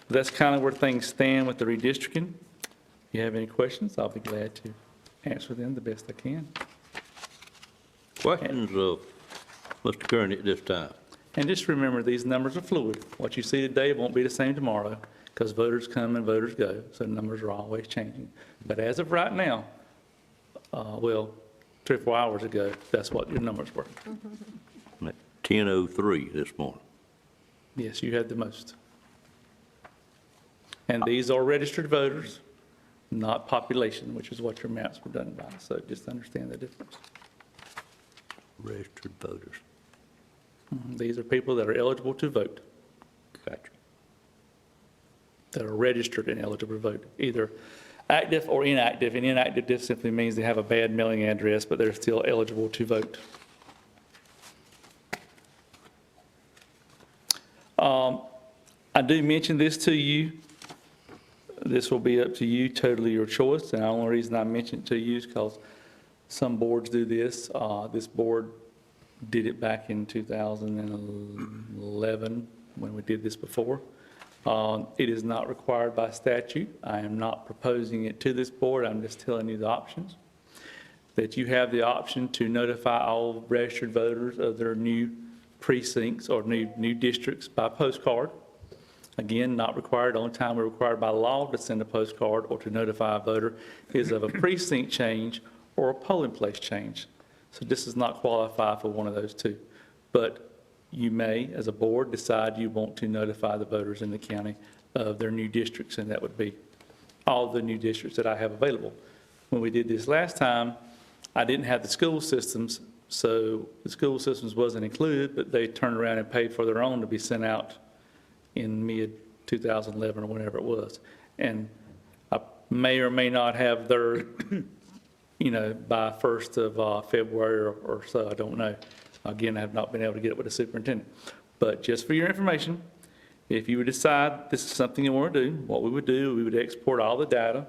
That's kind of where things stand with the redistricting. If you have any questions, I'll be glad to answer them the best I can. Questions of Mr. Kearney at this time? And just remember, these numbers are fluid. What you see today won't be the same tomorrow because voters come and voters go, so numbers are always changing. But as of right now, well, 3 or 4 hours ago, that's what your numbers were. At 10:03 this morning. Yes, you had the most. And these are registered voters, not population, which is what your maps were done by. So just understand the difference. Registered voters. These are people that are eligible to vote, Gotcha. that are registered and eligible to vote, either active or inactive. And inactive just simply means they have a bad mailing address, but they're still eligible to vote. I do mention this to you. This will be up to you, totally your choice. And the only reason I mention it to you is because some boards do this. This board did it back in 2011 when we did this before. It is not required by statute. I am not proposing it to this board. I'm just telling you the options. That you have the option to notify all registered voters of their new precincts or new districts by postcard. Again, not required. The only time we're required by law to send a postcard or to notify a voter is of a precinct change or a polling place change. So this does not qualify for one of those two. But you may, as a board, decide you want to notify the voters in the county of their new districts, and that would be all the new districts that I have available. When we did this last time, I didn't have the school systems, so the school systems wasn't included, but they turned around and paid for their own to be sent out in mid-2011 or whenever it was. And I may or may not have their, by 1st of February or so, I don't know. Again, I have not been able to get it with the superintendent. But just for your information, if you would decide this is something you want to do, what we would do, we would export all the data,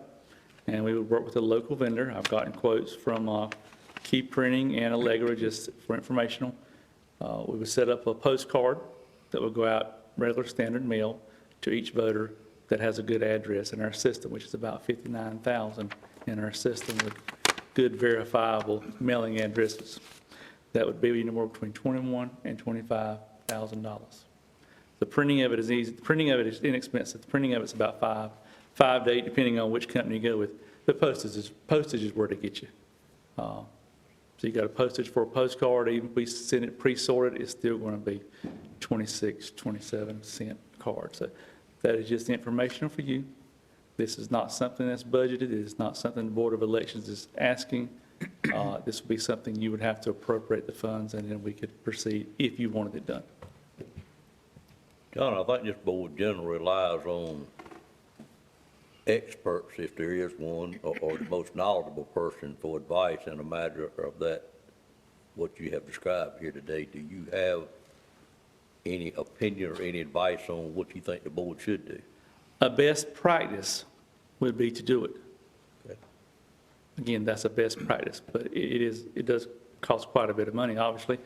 and we would work with a local vendor. I've gotten quotes from Key Printing and Allegra just for informational. We would set up a postcard that would go out regular standard mail to each voter that has a good address in our system, which is about 59,000 in our system with good verifiable mailing addresses. That would be anywhere between $21,000 and $25,000. The printing of it is easy. The printing of it is inexpensive. The printing of it's about $5 to $8, depending on which company you go with. But postage is where to get you. So you got a postage for a postcard. Even if we send it pre-sorted, it's still going to be 26, 27 cent card. So that is just informational for you. This is not something that's budgeted. It is not something the Board of Elections is asking. This would be something you would have to appropriate the funds, and then we could proceed if you wanted it done. John, I think this board generally relies on experts, if there is one, or the most knowledgeable person for advice in a matter of that, what you have described here today. Do you have any opinion or any advice on what you think the board should do? A best practice would be to do it. Okay. Again, that's a best practice, but it does cost quite a bit of money, obviously.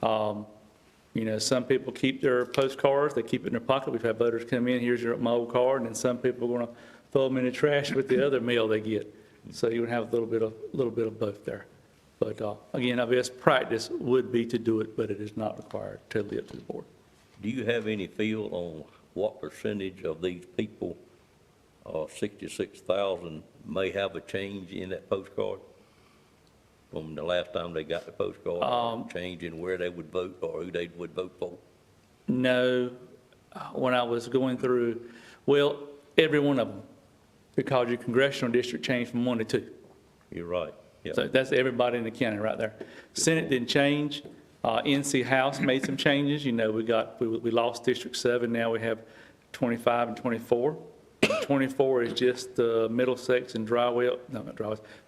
Some people keep their postcards, they keep it in their pocket. We've had voters come in, here's my old card, and then some people are going to throw them in the trash with the other mail they get. So you would have a little bit of both there. But again, our best practice would be to do it, but it is not required, totally up to the board. Do you have any feel on what percentage of these people, 66,000, may have a change in that postcard from the last time they got the postcard? Change in where they would vote or who they would vote for? No, when I was going through, well, every one of them, because your congressional district changed from 1 to 2. You're right. Yeah. So that's everybody in the county right there. Senate didn't change. NC House made some changes. You know, we lost District 7. Now we have 25 and 24. 24 is just the Middlesex and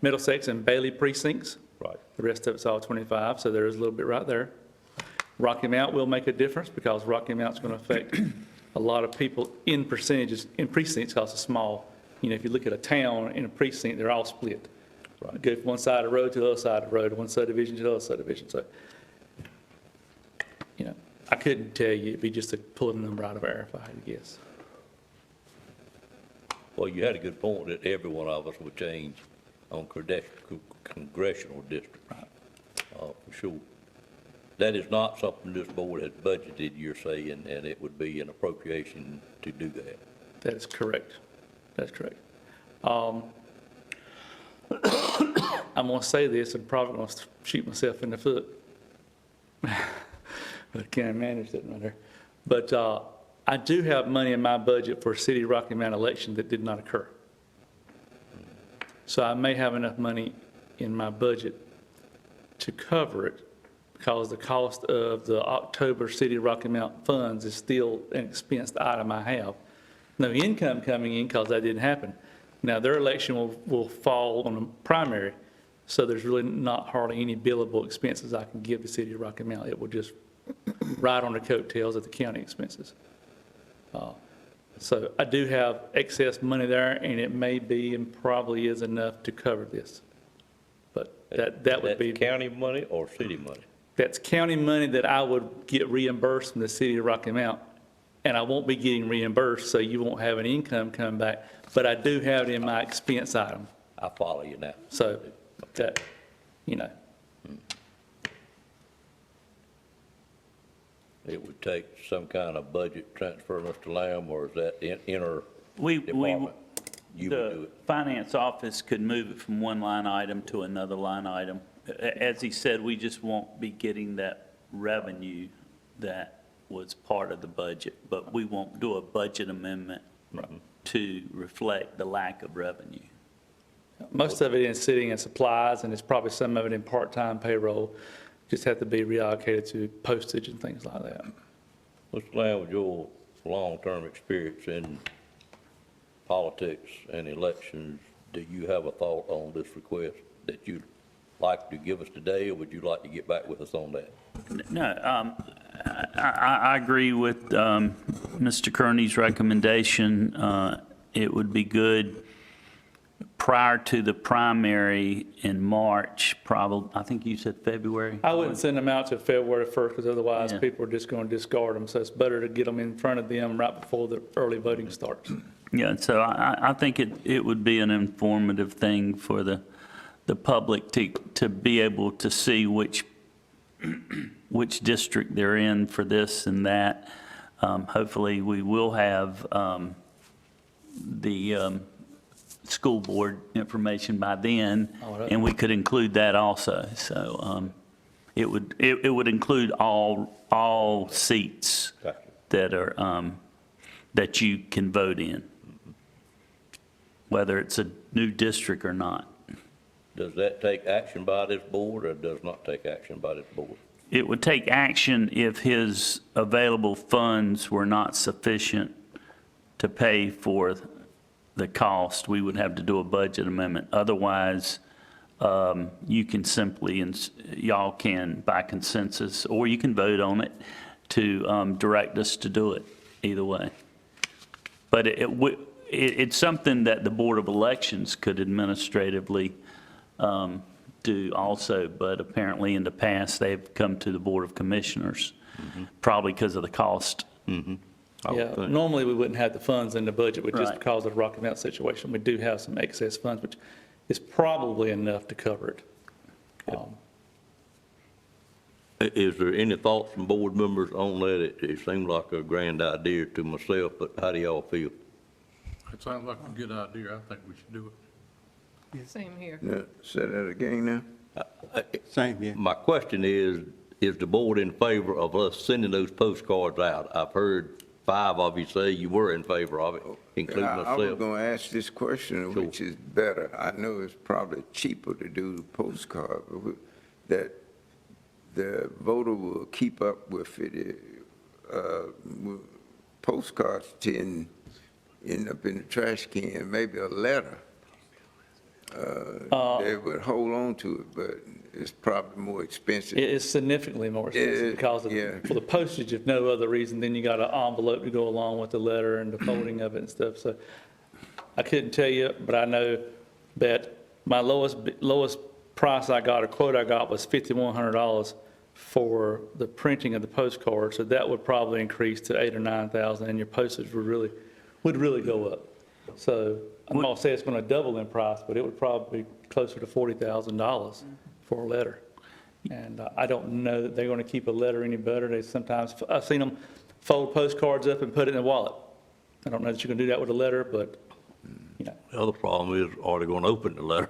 Middlesex and Bailey precincts. Right. The rest of it's all 25, so there is a little bit right there. Rocky Mount will make a difference because Rocky Mount's going to affect a lot of people in percentages, in precincts, because it's small. You know, if you look at a town in a precinct, they're all split. Right. Go from one side of the road to the other side of the road, one subdivision to the other subdivision. So, you know, I couldn't tell you. It'd be just to pull a number out of air if I had to guess. Well, you had a good point that every one of us would change on congressional district. Right. For sure. That is not something this board has budgeted, you're saying, and it would be an appropriation to do that. That is correct. That's correct. I'm going to say this and probably going to shoot myself in the foot. But I can't manage that right there. But I do have money in my budget for a City of Rocky Mount election that did not occur. So I may have enough money in my budget to cover it because the cost of the October City of Rocky Mount funds is still an expense item I have. No income coming in because that didn't happen. Now, their election will fall on a primary, so there's really not hardly any billable expenses I can give the City of Rocky Mount. It will just ride on the coattails of the county expenses. So I do have excess money there, and it may be and probably is enough to cover this. But that would be. That's county money or city money? That's county money that I would get reimbursed from the City of Rocky Mount. And I won't be getting reimbursed, so you won't have an income come back. But I do have it in my expense item. I follow you now. So that, you know. It would take some kind of budget transfer, Mr. Lamb, or is that inner We, department? You would do the it. finance office could move it from one line item to another line item. As he said, we just won't be getting that revenue that was part of the budget, but we won't do a budget amendment to reflect the lack of revenue. Most of it is sitting in supplies, and it's probably some of it in part-time payroll. Just have to be reallocated to postage and things like that. Mr. Lamb, with your long-term experience in politics and elections, do you have a thought on this request that you'd like to give us today, or would you like to get back with us on that? No, I agree with Mr. Kearney's recommendation. It would be good prior to the primary in March, probably, I think you said February? I wouldn't send them out till February 1st, because otherwise Yeah. people are just going to discard them. So it's better to get them in front of them right before the early voting starts. Yeah, so I think it would be an informative thing for the public to be able to see which district they're in for this and that. Hopefully, we will have the school board information by then, and we could include that also. So it would include all seats that are, that you can vote in, whether it's a new district or not. Does that take action by this board, or does not take action by this board? It would take action if his available funds were not sufficient to pay for the cost. We would have to do a budget amendment. Otherwise, you can simply, y'all can by consensus, or you can vote on it to direct us to do it, either way. But it's something that the Board of Elections could administratively do also, but apparently in the past, they've come to the Board of Commissioners, probably because of the cost. Yeah, normally we wouldn't have the funds in the budget, but just Right. because of the Rocky Mount situation, we do have some excess funds, which is probably enough to cover it. Is there any thoughts from board members on that? It seemed like a grand idea to myself, but how do y'all feel? It sounds like a good idea. I think we should do it. Same here. Now, say that again now? Same here. My question is the board in favor of us sending those postcards out? I've heard 5 of you say you were in favor of it, including I was myself. gonna ask this question, Sure. which is better. I know it's probably cheaper to do the postcard, but that the voter will keep up with it. Postcards tend end up in the trash can, maybe a letter. They would hold on to it, but it's probably more expensive. It is significantly more expensive because of, Yeah. for the postage, if no other reason, then you got an envelope to go along with the letter and the folding of it and stuff. So I couldn't tell you, but I know that my lowest price I got, or quote I got, was $5,100 for the printing of the postcard. So that would probably increase to $8,000 or $9,000, and your postage would really go up. So I'm not saying it's going to double in price, but it would probably be closer to $40,000 for a letter. And I don't know that they're going to keep a letter any better. They sometimes, I've seen them fold postcards up and put it in a wallet. I don't know that you can do that with a letter, but, you know. The other problem is, are they going to open the letter?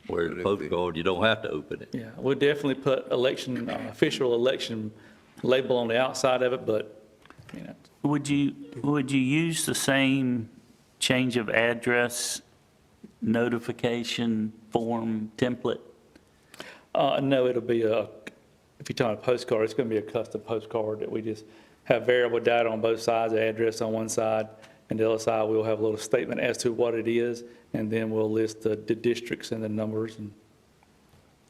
Whereas the postcard, you don't have to open it. Yeah, we'll definitely put election, official election label on the outside of it, but, you know. Would you use the same change of address notification form template? No, it'll be if you're talking a postcard, it's going to be a custom postcard that we just have variable data on both sides, the address on one side, and the other side, we'll have a little statement as to what it is, and then we'll list the districts and the numbers and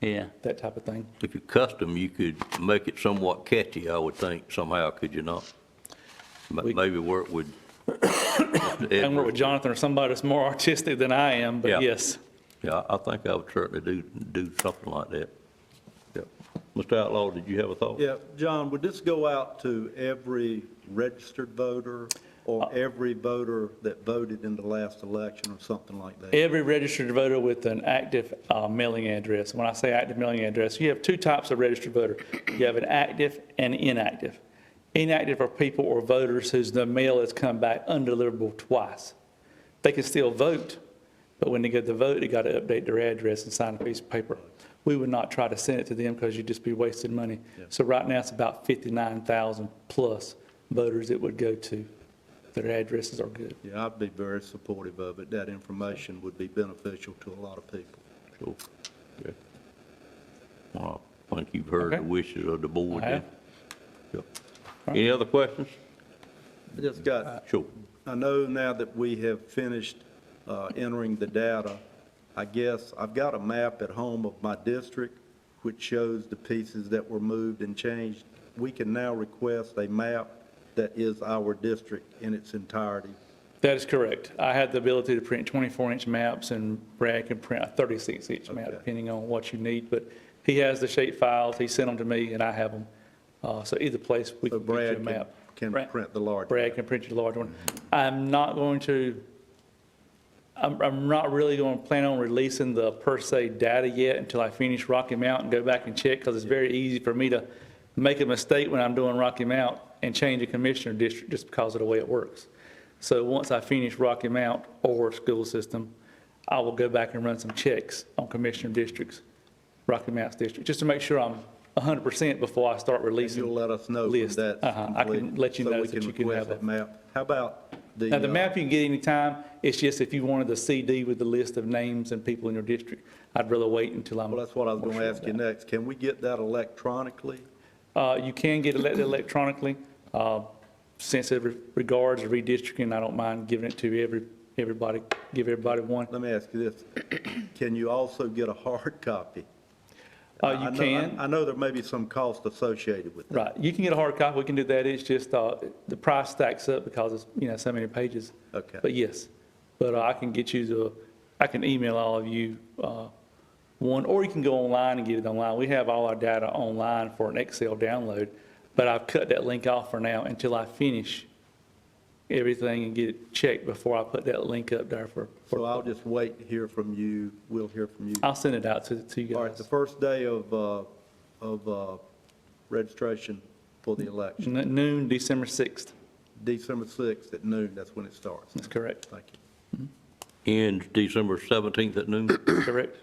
Yeah. that type of thing. If you custom, you could make it somewhat catchy, I would think, somehow, could you not? Maybe work with Mr. I can work with Edwards. Jonathan or somebody that's more artistic than I am, Yeah. but yes. Yeah, I think I would certainly do something like that. Yeah. Mr. Outlaw, did you have a thought? Yeah, John, would this go out to every registered voter or every voter that voted in the last election or something like that? Every registered voter with an active mailing address. When I say active mailing address, you have two types of registered voter. You have an active and inactive. Inactive are people or voters whose the mail has come back undeliverable twice. They can still vote, but when they get the vote, they got to update their address and sign a piece of paper. We would not try to send it to them because you'd just be wasting money. So right now, it's about 59,000 plus voters it would go to. Their addresses are good. Yeah, I'd be very supportive of it. That information would be beneficial to a lot of people. Sure. Yeah. Well, I think you've heard the Okay. wishes of the board. I have. Yep. Any other questions? I just got, Sure. I know now that we have finished entering the data, I guess I've got a map at home of my district which shows the pieces that were moved and changed. We can now request a map that is our district in its entirety. That is correct. I had the ability to print 24-inch maps, and Brad can print a 36-inch map, Okay. depending on what you need. But he has the shape files, he sent them to me, and I have them. So either place, we So can print you a Brad map. can Brad- print the large. Brad map. can print you the large one. I'm not really going to plan on releasing the per se data yet until I finish Rocky Mount and go back and check, because it's very easy for me to make a mistake when I'm doing Rocky Mount and change a commissioner district just because of the way it works. So once I finish Rocky Mount or school system, I will go back and run some checks on commissioner districts, Rocky Mount's district, just to make sure I'm 100% before I start And releasing. you'll let us know when list. that's I can complete, let you know we that you can request have that map. How about the? Now, the map you can get anytime, it's just if you wanted the CD with the list of names and people in your district, I'd rather wait until I'm. Well, that's what I was more going to sure ask of you that. next. Can we get that electronically? You can get it electronically. Sensitive regards to redistricting, I don't mind giving it to everybody, give everybody one. Let me ask you this. Can you also get a hard copy? You can. I know there may be some cost associated with that. Right, you can get a hard copy, we can do that, it's just, the price stacks up because it's, so many pages. Okay. But yes, but I can get you I can email all of you, one, or you can go online and get it online. We have all our data online for an Excel download, but I've cut that link off for now until I finish everything and get it checked before I put that link up there So I'll just wait to hear from you. We'll hear from you. I'll send it out to you All right, the guys. first day of registration for the election, Noon, December 6th. December 6th at noon, that's when it starts. That's correct. Thank you. Ends December 17th at noon. Correct.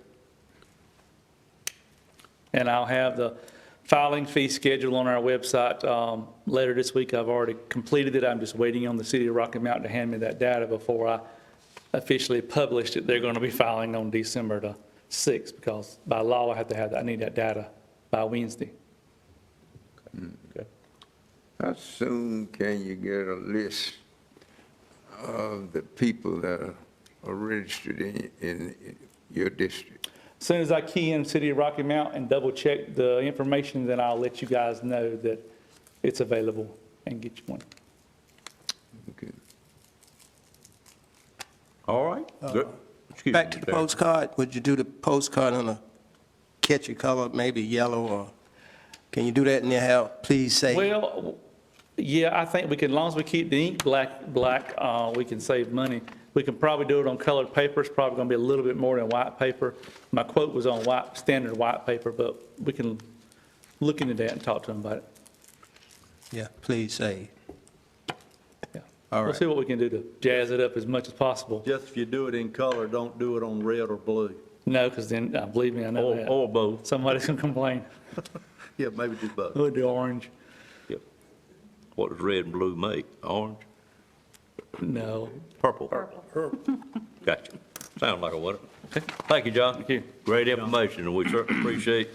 And I'll have the filing fee schedule on our website later this week. I've already completed it. I'm just waiting on the city of Rocky Mountain to hand me that data before I officially publish it. They're going to be filing on December the 6th because by law I need that data by Wednesday. Okay. How soon can you get a list of the people that are registered in your district? As soon as I key in City of Rocky Mount and double check the information, then I'll let you guys know that it's available and get you one. Okay. All right. Good. Excuse Back me, to the Mr. Chairman. postcard, would you do the postcard on a catchy color, maybe yellow, or can you do that and have, please say? Well, yeah, I think we can, as long as we keep the ink black, we can save money. We can probably do it on colored paper. It's probably going to be a little bit more than white paper. My quote was on standard white paper, but we can look into that and talk to them about it. Yeah, please say. Yeah. All We'll right. see what we can do to jazz it up as much as possible. Just if you do it in color, don't do it on red or blue. No, because then, believe me, I know that. Or both. Somebody's going to complain. Yeah, maybe do both. We'll do orange. Yep. What does red and blue make? Orange? No. Purple? Purple. Gotcha. Sounds like a winner. Okay. Thank you, John. Thank you. Great information, and we certainly appreciate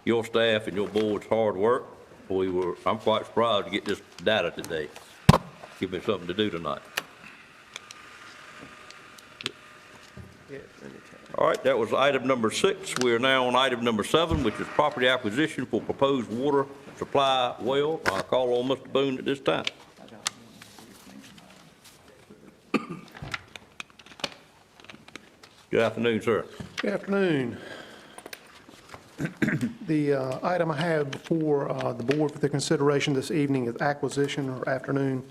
your staff and your board's hard work. I'm quite surprised to get this data today. Give me something to do tonight. All right, that was item number 6. We are now on item number 7, which is property acquisition for proposed water supply well. I'll call on Mr. Boone at this time. Good afternoon, sir. Good afternoon. The item I have before the board for their consideration this evening is acquisition, or afternoon,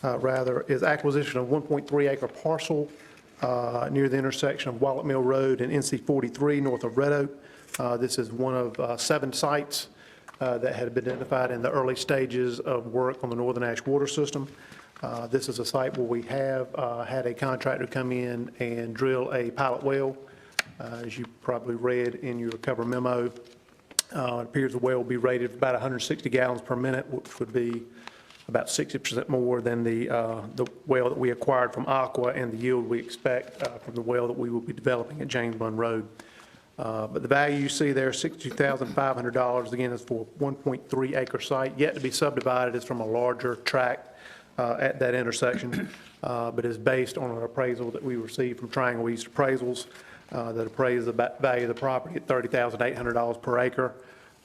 rather, is acquisition of 1.3 acre parcel near the intersection of Wallet Mill Road and NC 43 north of Red Oak. This is one of 7 sites that had been identified in the early stages of work on the Northern Ash water system. This is a site where we have had a contractor come in and drill a pilot well. As you probably read in your cover memo, it appears the well will be rated for about 160 gallons per minute, which would be about 60% more than the well that we acquired from Aqua and the yield we expect from the well that we will be developing at James Bund Road. But the value you see there, $62,500, again, is for a 1.3 acre site, yet to be subdivided. It's from a larger tract at that intersection, but is based on an appraisal that we received from Triangle East Appraisals that appraised the value of the property at $30,800 per acre.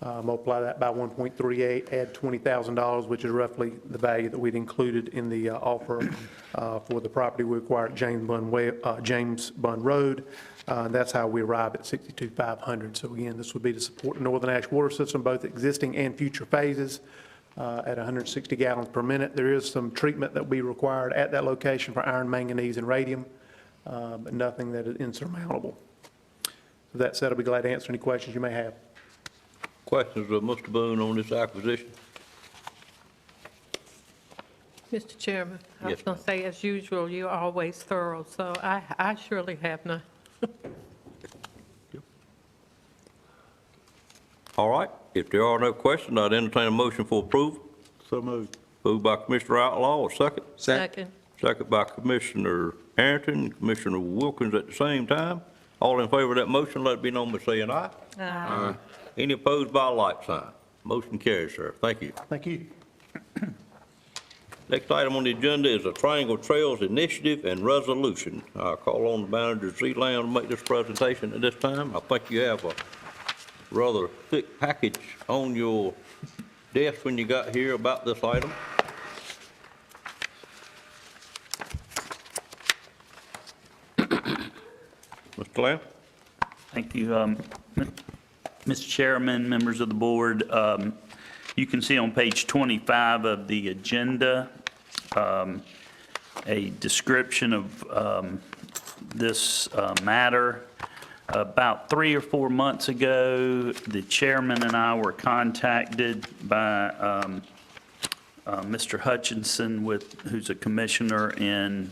Multiply that by 1.38, add $20,000, which is roughly the value that we'd included in the offer for the property we acquired at James Bund Road. That's how we arrive at $62,500. So again, this would be to support the Northern Ash water system, both existing and future phases, at 160 gallons per minute. There is some treatment that we required at that location for iron, manganese, and radium, but nothing that is insurmountable. With that said, I'll be glad to answer any questions you may have. Questions of Mr. Boone on this acquisition? Mr. Chairman, I was Yes, going to say, as usual, you're always thorough, so I surely have none. All right, if there are no questions, I'd entertain a motion for approval. So moved. Moved by Commissioner Outlaw, a second. Second. Second by Commissioner Arrington, Commissioner Wilkins at the same time. All in favor of that motion, let it be known by saying aye. Aye. Any opposed by a like sign? Motion carries, sir. Thank you. Thank you. Next item on the agenda is a Triangle Trails Initiative and Resolution. I'll call on the manager, Zeeland, to make this presentation at this time. I think you have a rather thick package on your desk when you got here about this item. Mr. Lamb? Thank you. Mr. Chairman, members of the board, you can see on page 25 of the agenda, a description of this matter. About 3 or 4 months ago, the chairman and I were contacted by Mr. Hutchinson, who's a commissioner in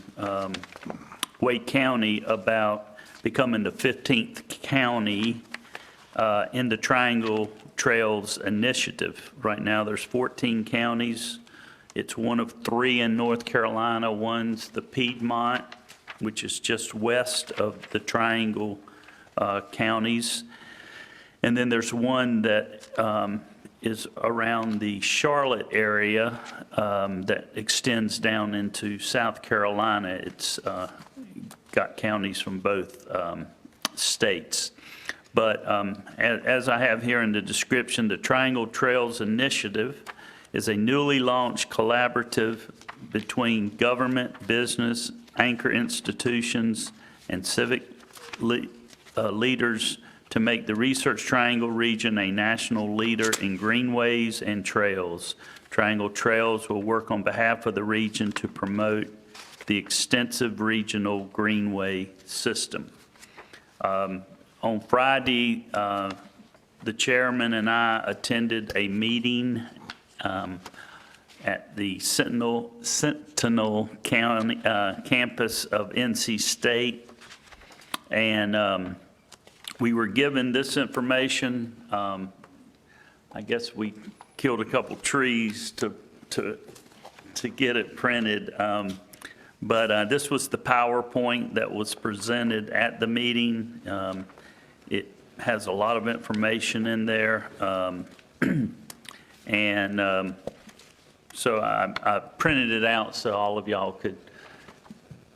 Wake County, about becoming the 15th county in the Triangle Trails Initiative. Right now, there's 14 counties. It's one of 3 in North Carolina. One's the Piedmont, which is just west of the Triangle counties. And then there's one that is around the Charlotte area that extends down into South Carolina. It's got counties from both states. But as I have here in the description, the Triangle Trails Initiative is a newly launched collaborative between government, business, anchor institutions, and civic leaders to make the Research Triangle region a national leader in greenways and trails. Triangle Trails will work on behalf of the region to promote the extensive regional greenway system. On Friday, the chairman and I attended a meeting at the Sentinel County campus of NC State, and we were given this information. I guess we killed a couple trees to get it printed, but this was the PowerPoint that was presented at the meeting. It has a lot of information in there, and so I printed it out so all of y'all could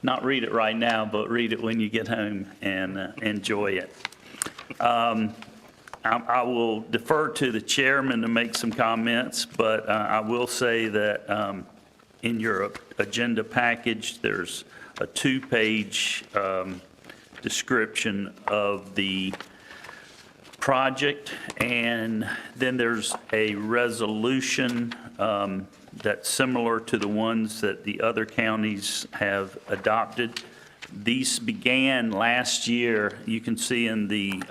not read it right now, but read it when you get home and enjoy it. I will defer to the chairman to make some comments, but I will say that in your agenda package, there's a 2-page description of the project, and then there's a resolution that's similar to the ones that the other counties have adopted. These began last year. You can see in the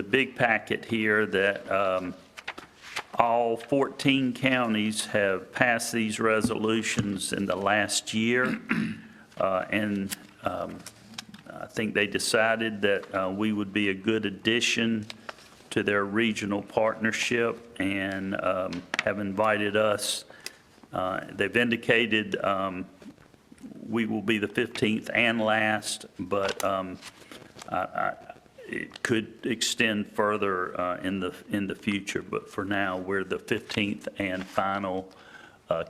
big packet here that all 14 counties have passed these resolutions in the last year, and I think they decided that we would be a good addition to their regional partnership, and have invited us. They've indicated we will be the 15th and last, but it could extend further in the future. But for now, we're the 15th and final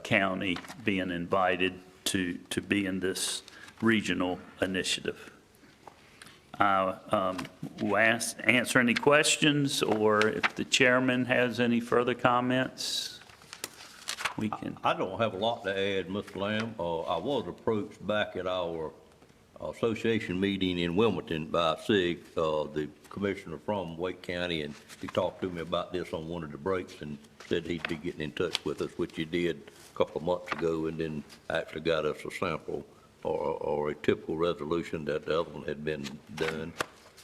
county being invited to be in this regional initiative. We'll answer any questions, or if the chairman has any further comments, we can. I don't have a lot to add, Mr. Lamb. I was approached back at our association meeting in Wilmington by SIG, the commissioner from Wake County, and he talked to me about this on one of the breaks and said he'd be getting in touch with us, which he did a couple of months ago, and then actually got us a sample or a typical resolution that the other one had been done.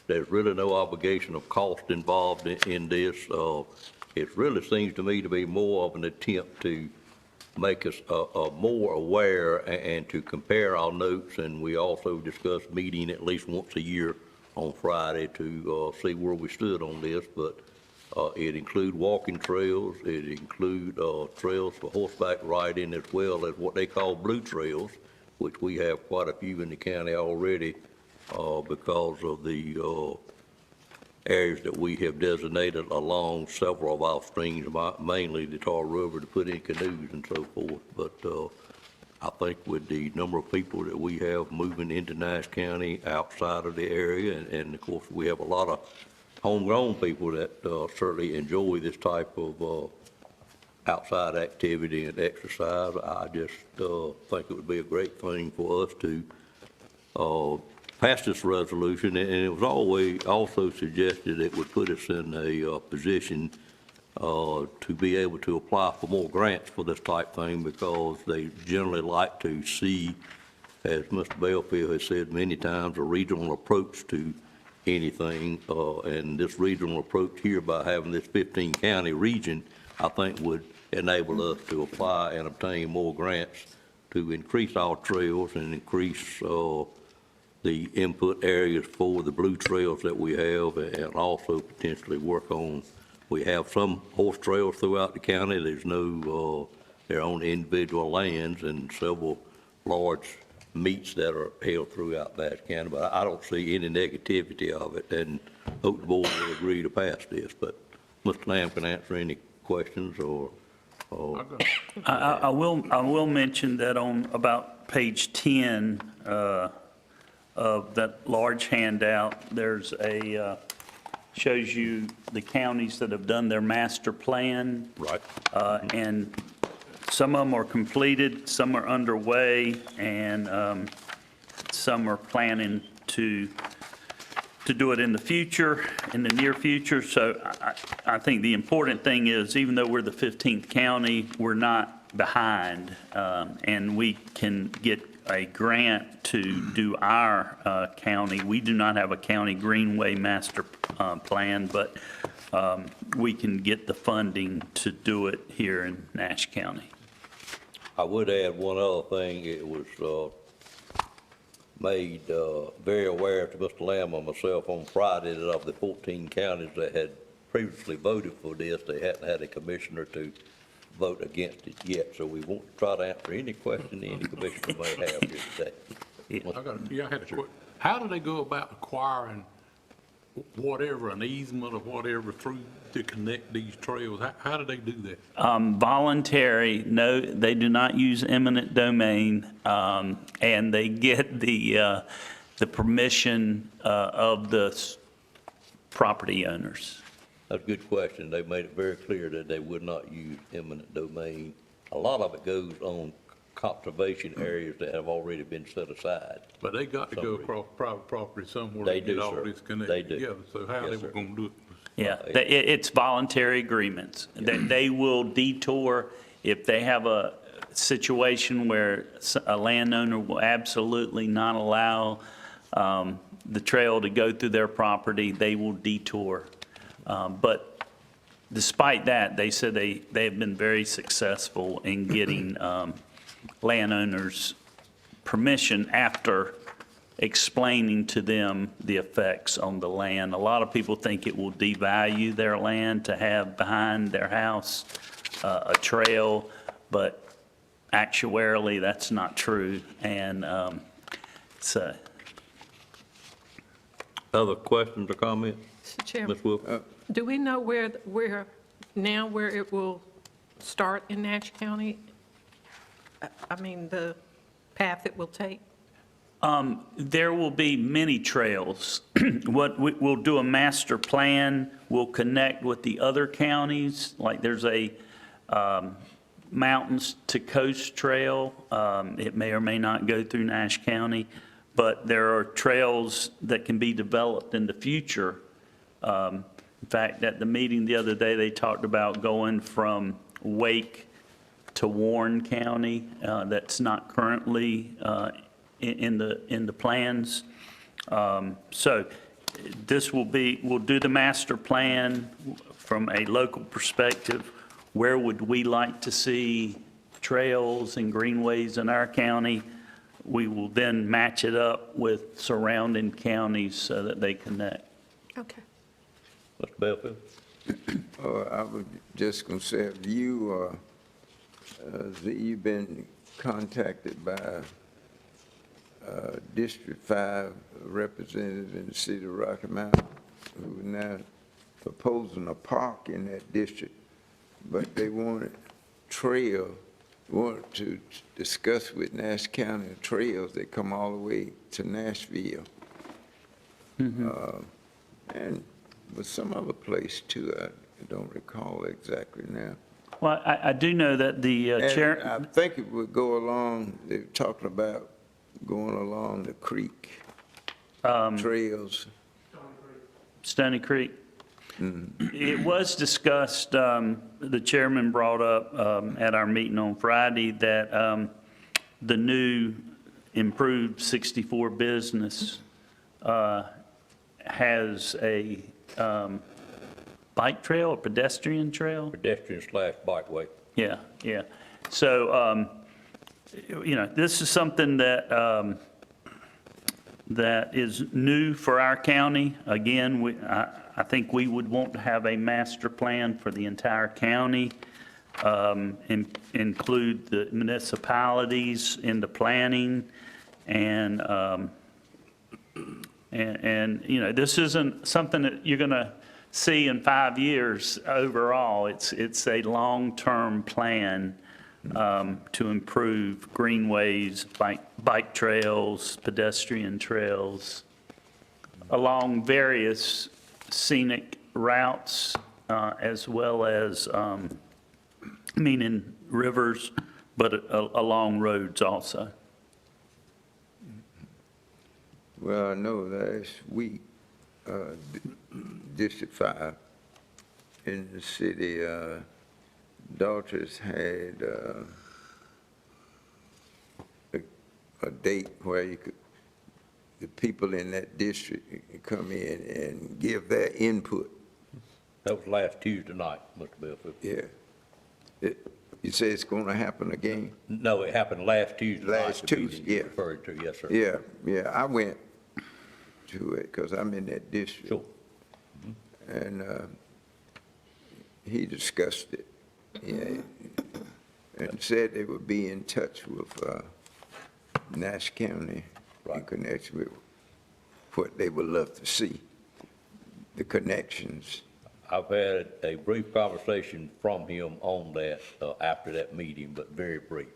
There's really no obligation of cost involved in this. It really seems to me to be more of an attempt to make us more aware and to compare our notes, and we also discuss meeting at least once a year on Friday to see where we stood on this. But it include walking trails, it include trails for horseback riding, as well as what they call blue trails, which we have quite a few in the county already because of the areas that we have designated along several of our streams, mainly the Tar River, to put in canoes and so forth. But I think with the number of people that we have moving into Nash County outside of the area, and of course we have a lot of homegrown people that certainly enjoy this type of outside activity and exercise, I just think it would be a great thing for us to pass this resolution. And it was always also suggested it would put us in a position to be able to apply for more grants for this type thing, because they generally like to see, as Mr. Belfield has said many times, a regional approach to anything. And this regional approach here, by having this 15-county region, I think would enable us to apply and obtain more grants to increase our trails and increase the input areas for the blue trails that we have, and also potentially work on, we have some horse trails throughout the county. There's no, their own individual lands, and several large meets that are held throughout that county, but I don't see any negativity of it, and hope the board will agree to pass this. But Mr. Lamb can answer any questions or I will mention that on about page 10 of that large handout, there's shows you the counties that have done their master plan. Right. And some of them are completed, some are underway, and some are planning to do it in the future, in the near future. So I think the important thing is, even though we're the 15th county, we're not behind, and we can get a grant to do our county. We do not have a county greenway master plan, but we can get the funding to do it here in Nash County. I would add one other thing. It was made very aware to Mr. Lamb and myself on Friday that of the 14 counties that had previously voted for this, they hadn't had a commissioner to vote against it yet. So we want to try to answer any question any commissioner may have here today. I had a question. How do they go about acquiring whatever, an easement or whatever, through to connect these trails? How do they do that? Voluntary, no, they do not use eminent domain, and they get the permission of the property owners. That's a good question. They made it very clear that they would not use eminent domain. A lot of it goes on conservation areas that have already been set aside. But they got to go across private property somewhere They to get do, all sir. this They connected do. together. So how Yes, they sir. were gonna do it? Yeah, it's voluntary agreements. They will detour if they have a situation where a landowner will absolutely not allow the trail to go through their property, they will detour. But despite that, they said they have been very successful in getting landowners permission after explaining to them the effects on the land. A lot of people think it will devalue their land to have behind their house a trail, but actuarially, that's not true. And so. Other questions or comments? Mr. Chairman, Ms. Wolf? do we know where it will start in Nash County? I mean, the path it will take? There will be many trails. We'll do a master plan. We'll connect with the other counties. Like there's a mountains to coast trail. It may or may not go through Nash County, but there are trails that can be developed in the future. In fact, at the meeting the other day, they talked about going from Wake to Warren County. That's not currently in the plans. So this will be, we'll do the master plan from a local perspective. Where would we like to see trails and greenways in our county? We will then match it up with surrounding counties so that they connect. Okay. Mr. Belfield? I was just going to say, have you, you've been contacted by District 5 representative in the city of Rocky Mount, who are now proposing a park in that district, but they wanted to discuss with Nash County trails that come all the way to Nashville. And with some other place too, I don't recall exactly now. Well, I do know that the chair. And I think it would go along, they're talking about going along the creek trails. Stony Creek. It was discussed, the chairman brought up at our meeting on Friday that the new improved 64 business has a bike trail, a pedestrian trail? Pedestrian/bikeway. Yeah, yeah. So, this is something that, that is new for our county. Again, I think we would want to have a master plan for the entire county, include the municipalities in the planning, and this isn't something that you're going to see in 5 years overall. It's a long-term plan to improve greenways, bike trails, pedestrian trails, along various scenic routes, as well as, meaning rivers, but along roads also. Well, I know last week, District 5 in the city, Daughters had a date where you could, the people in that district could come in and give their input. That was last Tuesday night, Mr. Belfield. Yeah. You say it's going to happen again? No, it happened last Tuesday night. Last the meeting Tuesday, you yeah. referred to, yes, sir. Yeah, yeah, I went to it because I'm in that district. Sure. And he discussed it, yeah, and said they would be in touch with Nash County in Right. connection with what they would love to see, the connections. I've had a brief conversation from him on that after that meeting, but very brief.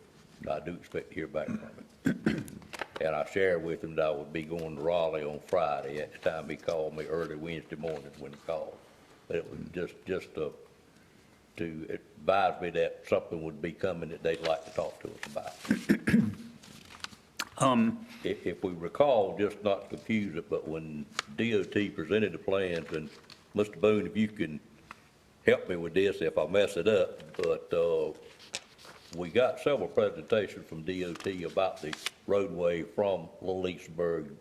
I do expect to hear back from him. And I shared with him that I would be going to Raleigh on Friday. At the time, he called me early Wednesday morning when he called. But it was just to advise me that something would be coming that they'd like to talk to us about. If we recall, just not to confuse it, but when DOT presented the plans, and Mr. Boone, if you can help me with this if I mess it up, but we got several presentations from DOT about the roadway from Little Leesburg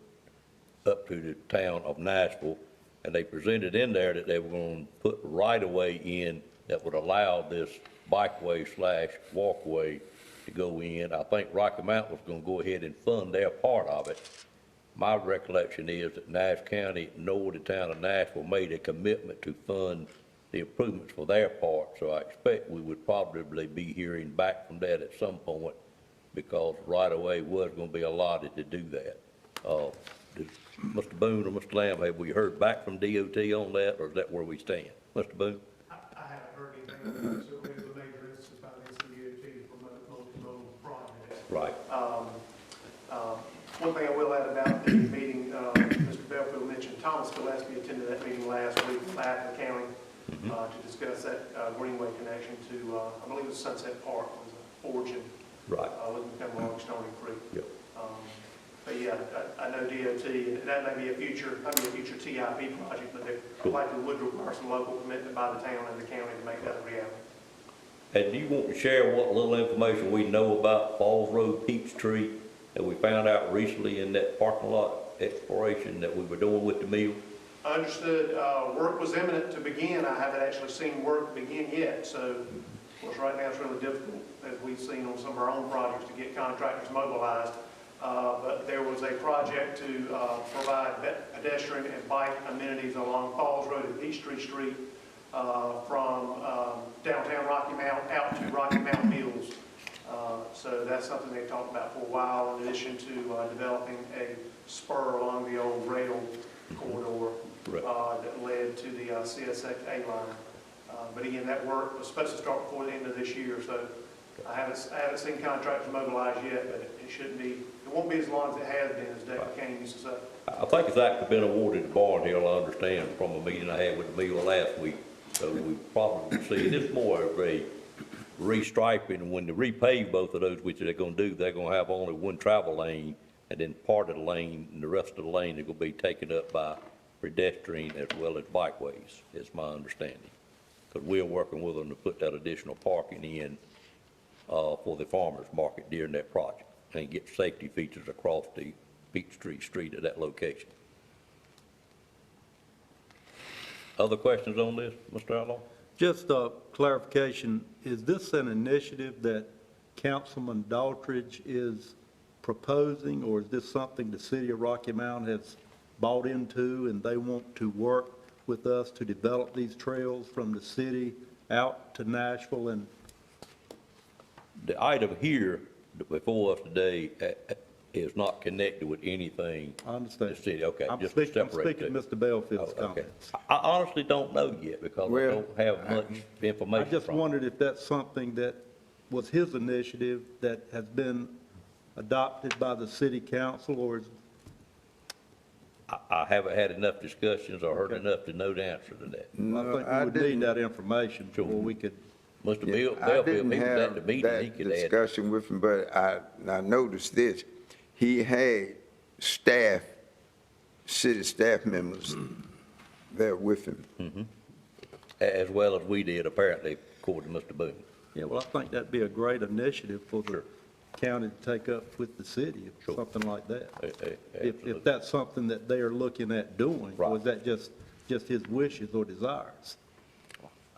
up to the town of Nashville, and they presented in there that they were going to put right-of-way in that would allow this bikeway/walkway to go in. I think Rocky Mountain was going to go ahead and fund their part of it. My recollection is that Nash County nor the town of Nashville made a commitment to fund the improvements for their part, so I expect we would probably be hearing back from that at some point, because right-of-way was going to be allotted to do that. Mr. Boone or Mr. Lamb, have we heard back from DOT on that, or is that where we stand? Mr. Boone? I haven't heard anything, so we have a major emphasis by the DOT to promote multimodal projects. Right. One thing I will add about the meeting, Mr. Belfield mentioned, Thomas Gillespie attended that meeting last week in Latham County to discuss that Greenway connection to, I believe it was Sunset Park, was a origin. Right. Looking to come along Stony Creek. Yep. But yeah, I know DOT, and that may be a future TIP project, but they likely would require some local commitment by the town and the county to make that a reality. And do you want to share what little information we know about Falls Road, Peachtree, that we found out recently in that parking lot exploration that we were doing with the mill? Understood. Work was imminent to begin. I haven't actually seen work begin yet, so of course right now it's really difficult, as we've seen on some of our own projects, to get contractors mobilized. But there was a project to provide pedestrian and bike amenities along Falls Road and Peachtree Street from downtown Rocky Mount out to Rocky Mount Mills. So that's something they've talked about for a while, in addition to developing a spur along the old rail corridor that led to the CSX-A line. But again, that work was supposed to start before the end of this year, so I haven't seen contractors mobilized yet, but it shouldn't be, it won't be as long as it has been, as David Kane used to say. I think it's actually been awarded to Barnhill, I understand, from a meeting I had with the mill last week. So we probably will see, it's more of a restriping, and when they repave both of those, which they're going to do, they're going to have only one travel lane, and then part of the lane, and the rest of the lane is going to be taken up by pedestrian as well as bikeways, is my understanding. Because we're working with them to put that additional parking in for the farmers market during that project and get safety features across the Peachtree Street at that location. Other questions on this, Mr. Outlaw? Just a clarification, is this an initiative that Councilman Daltrich is proposing, or is this something the city of Rocky Mount has bought into and they want to work with us to develop these trails from the city out to Nashville? And The item here before us today is not connected with anything. I understand. The city, okay, I'm just speaking separate to two. Mr. Bellfield's Oh, okay. comments. I honestly don't know yet because I Well, don't have much I information just from it. wondered if that's something that was his initiative that has been adopted by the city council, or is, I haven't had enough discussions or heard enough to know the answer to that. I think we would need that information before we could. Mr. I Bellfield, didn't he was at the have meeting, he that could add. discussion with him, but I noticed this. He had staff, city staff members there with him. As well as we did, apparently, according to Mr. Boone. Yeah, well, I think that'd be a great initiative for the county to take up with the city, Sure. something like that. Absolutely. If that's something that they are looking at doing, or Right. is that just his wishes or desires?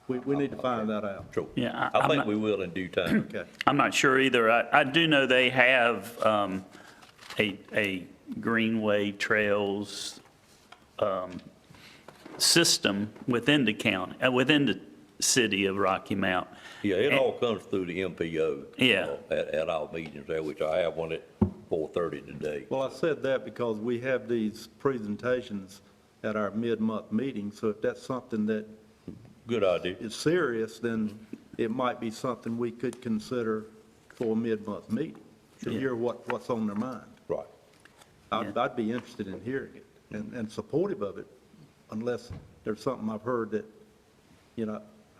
We need to find that out. Sure. Yeah, I I'm think not- we will in due time. Okay. I'm not sure either. I do know they have a Greenway Trails system within the county, within the city of Rocky Mount. Yeah, it all comes through the MPO. Yeah. At our meetings there, which I have one at 4:30 today. Well, I said that because we have these presentations at our mid-month meeting, so if that's something that Good idea. is serious, then it might be something we could consider for a mid-month meeting, to hear what's on their mind. Right. I'd be interested in hearing it and supportive of it, unless there's something I've heard that,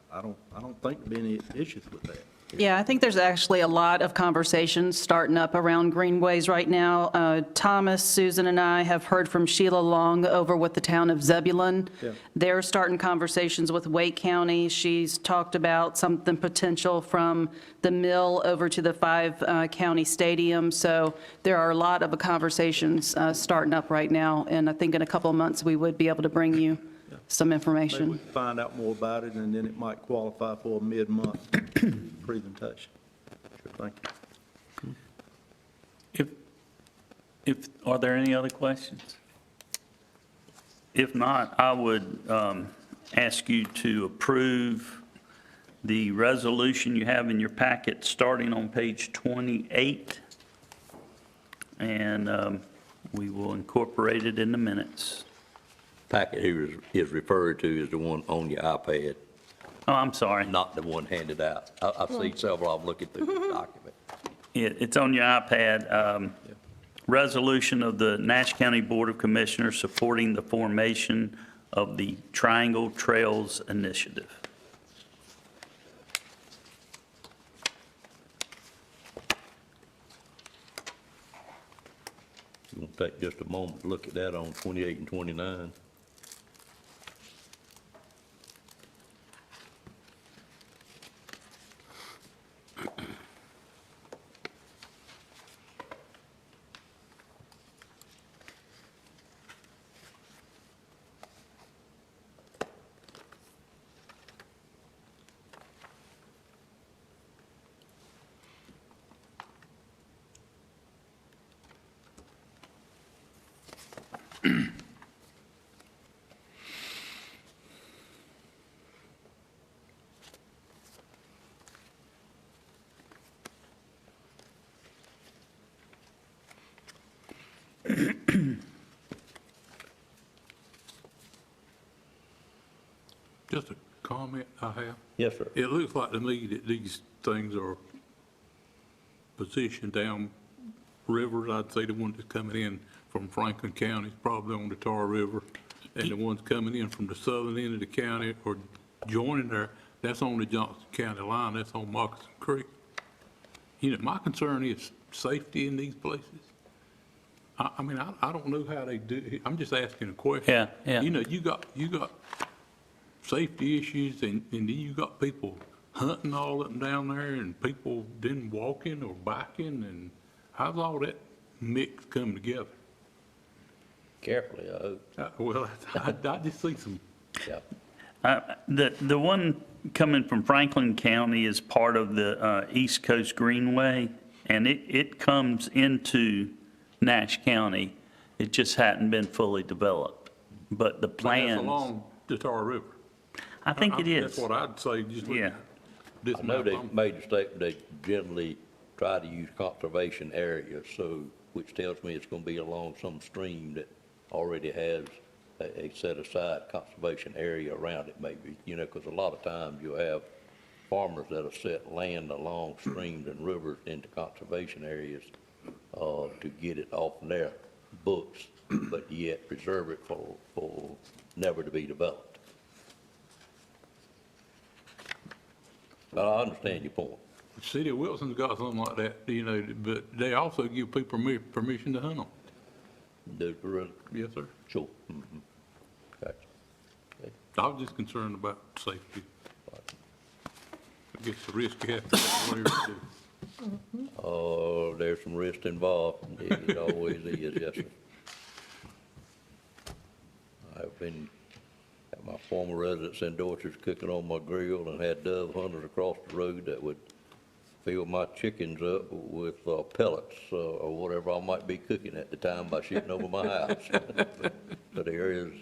I don't think there'd be any issues with that. Yeah, I think there's actually a lot of conversations starting up around greenways right now. Thomas, Susan, and I have heard from Sheila Long over with the town of Zebulon. Yeah. They're starting conversations with Wake County. She's talked about something potential from the mill over to the 5-county stadium. So there are a lot of conversations starting up right now, and I think in a couple of months, we would be able to bring you some Maybe we information. can find out more about it, and then it might qualify for a mid-month presentation. Sure, thank you. Are there any other questions? If not, I would ask you to approve the resolution you have in your packet, starting on page 28, and we will incorporate it in the minutes. Packet here is referred to as the one on your iPad, Oh, I'm sorry. not the one handed out. I've seen several of them looking through the document. It's on your iPad. Resolution of the Nash County Board of Commissioners supporting the formation of the Triangle Trails Initiative. We'll take just a moment to look at that on 28 and 29. Just a comment I have. Yes, sir. It looks like to me that these things are positioned down rivers. I'd say the one that's coming in from Franklin County is probably on the Tar River, and the ones coming in from the southern end of the county or joining there, that's on the Johnson County line, that's on Moccasin Creek. My concern is safety in these places. I mean, I don't know how they do, I'm just asking a question. Yeah, yeah. You know, you got safety issues, and then you got people hunting all up and down there, and people then walking or biking, and how's all that mix come together? Carefully, I hope. Well, I just see some, Yeah. The one coming from Franklin County is part of the East Coast Greenway, and it comes into Nash County. It just hadn't been fully developed. But the that's plans, along the Tar River. I think it is. That's what I'd say, just look Yeah. at this I know map. they made the statement they generally try to use conservation areas, so, which tells me it's gonna be along some stream that already has a set-aside conservation area around it maybe, you know, because a lot of times you'll have farmers that'll set land along streams and rivers into conservation areas to get it off their books, but yet preserve it for never to be developed. But I understand your point. The city of Wilson's got something like that, you know, but they also give people permission to hunt them. Yes, sir. Sure. Mhm. Gotcha. Okay. I was just concerned about safety. I guess the risk you have to take whatever you do. Oh, there's some risk involved. It always is, yes, sir. I've been at my former residence in Dorchester cooking on my grill and had dove hunters across the road that would fill my chickens up with pellets or whatever I might be cooking at the time by shooting over my house. But there is,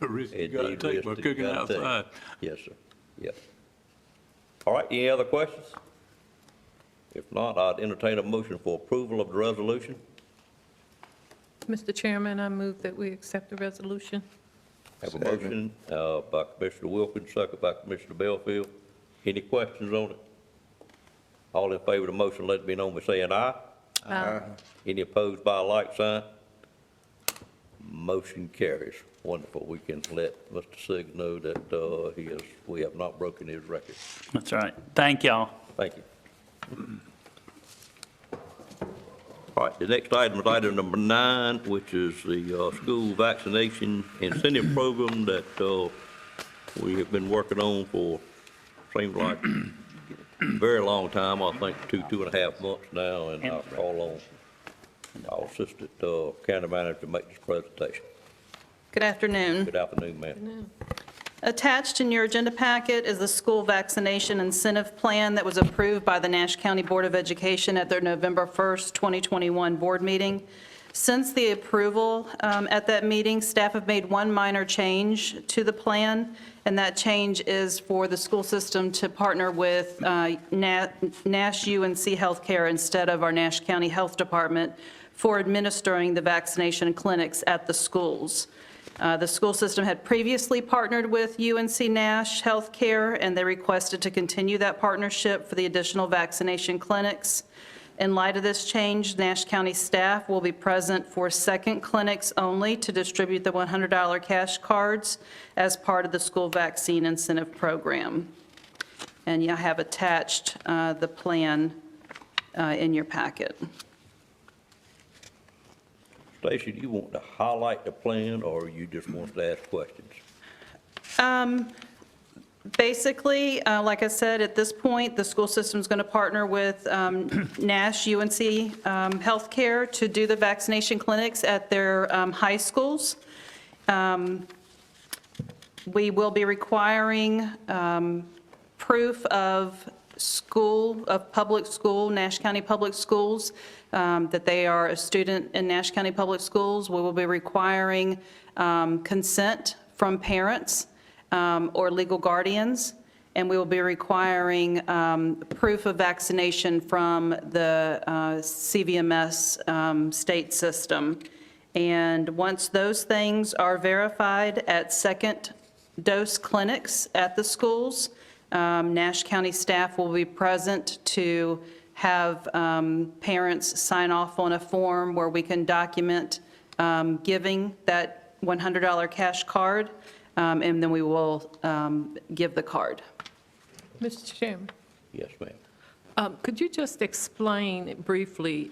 The risk you gotta indeed take risk by that you cooking gotta take. outside. Yes, sir. Yes. All right, any other questions? If not, I'd entertain a motion for approval of the resolution. Mr. Chairman, I move that we accept the resolution. Have a motion by Commissioner Wilkins, second by Commissioner Belfield. Any questions on it? All in favor of the motion, let it be known by saying aye. Aye. Any opposed by a like sign? Motion carries. Wonderful. We can let Mr. Siggs know that we have not broken his record. That's right. Thank y'all. Thank you. All right, the next item is item number 9, which is the school vaccination incentive program that we have been working on for, seems like, a very long time, I think 2.5 months now, and I'll call on our assistant county manager to make this presentation. Good afternoon. Good afternoon, ma'am. Attached in your agenda packet is the school vaccination incentive plan that was approved by the Nash County Board of Education at their November 1st, 2021 board meeting. Since the approval at that meeting, staff have made one minor change to the plan, and that change is for the school system to partner with Nash UNC Healthcare instead of our Nash County Health Department for administering the vaccination clinics at the schools. The school system had previously partnered with UNC Nash Healthcare, and they requested to continue that partnership for the additional vaccination clinics. In light of this change, Nash County staff will be present for second clinics only to distribute the $100 cash cards as part of the school vaccine incentive program. And I have attached the plan in your packet. Stacy, do you want to highlight the plan, or you just want to ask questions? Basically, like I said, at this point, the school system's going to partner with Nash UNC Healthcare to do the vaccination clinics at their high schools. We will be requiring proof of public school, Nash County Public Schools, that they are a student in Nash County Public Schools. We will be requiring consent from parents or legal guardians, and we will be requiring proof of vaccination from the CVMS state system. And once those things are verified at second dose clinics at the schools, Nash County staff will be present to have parents sign off on a form where we can document giving that $100 cash card, and then we will give the card. Mr. Chairman, Yes, ma'am. could you just explain briefly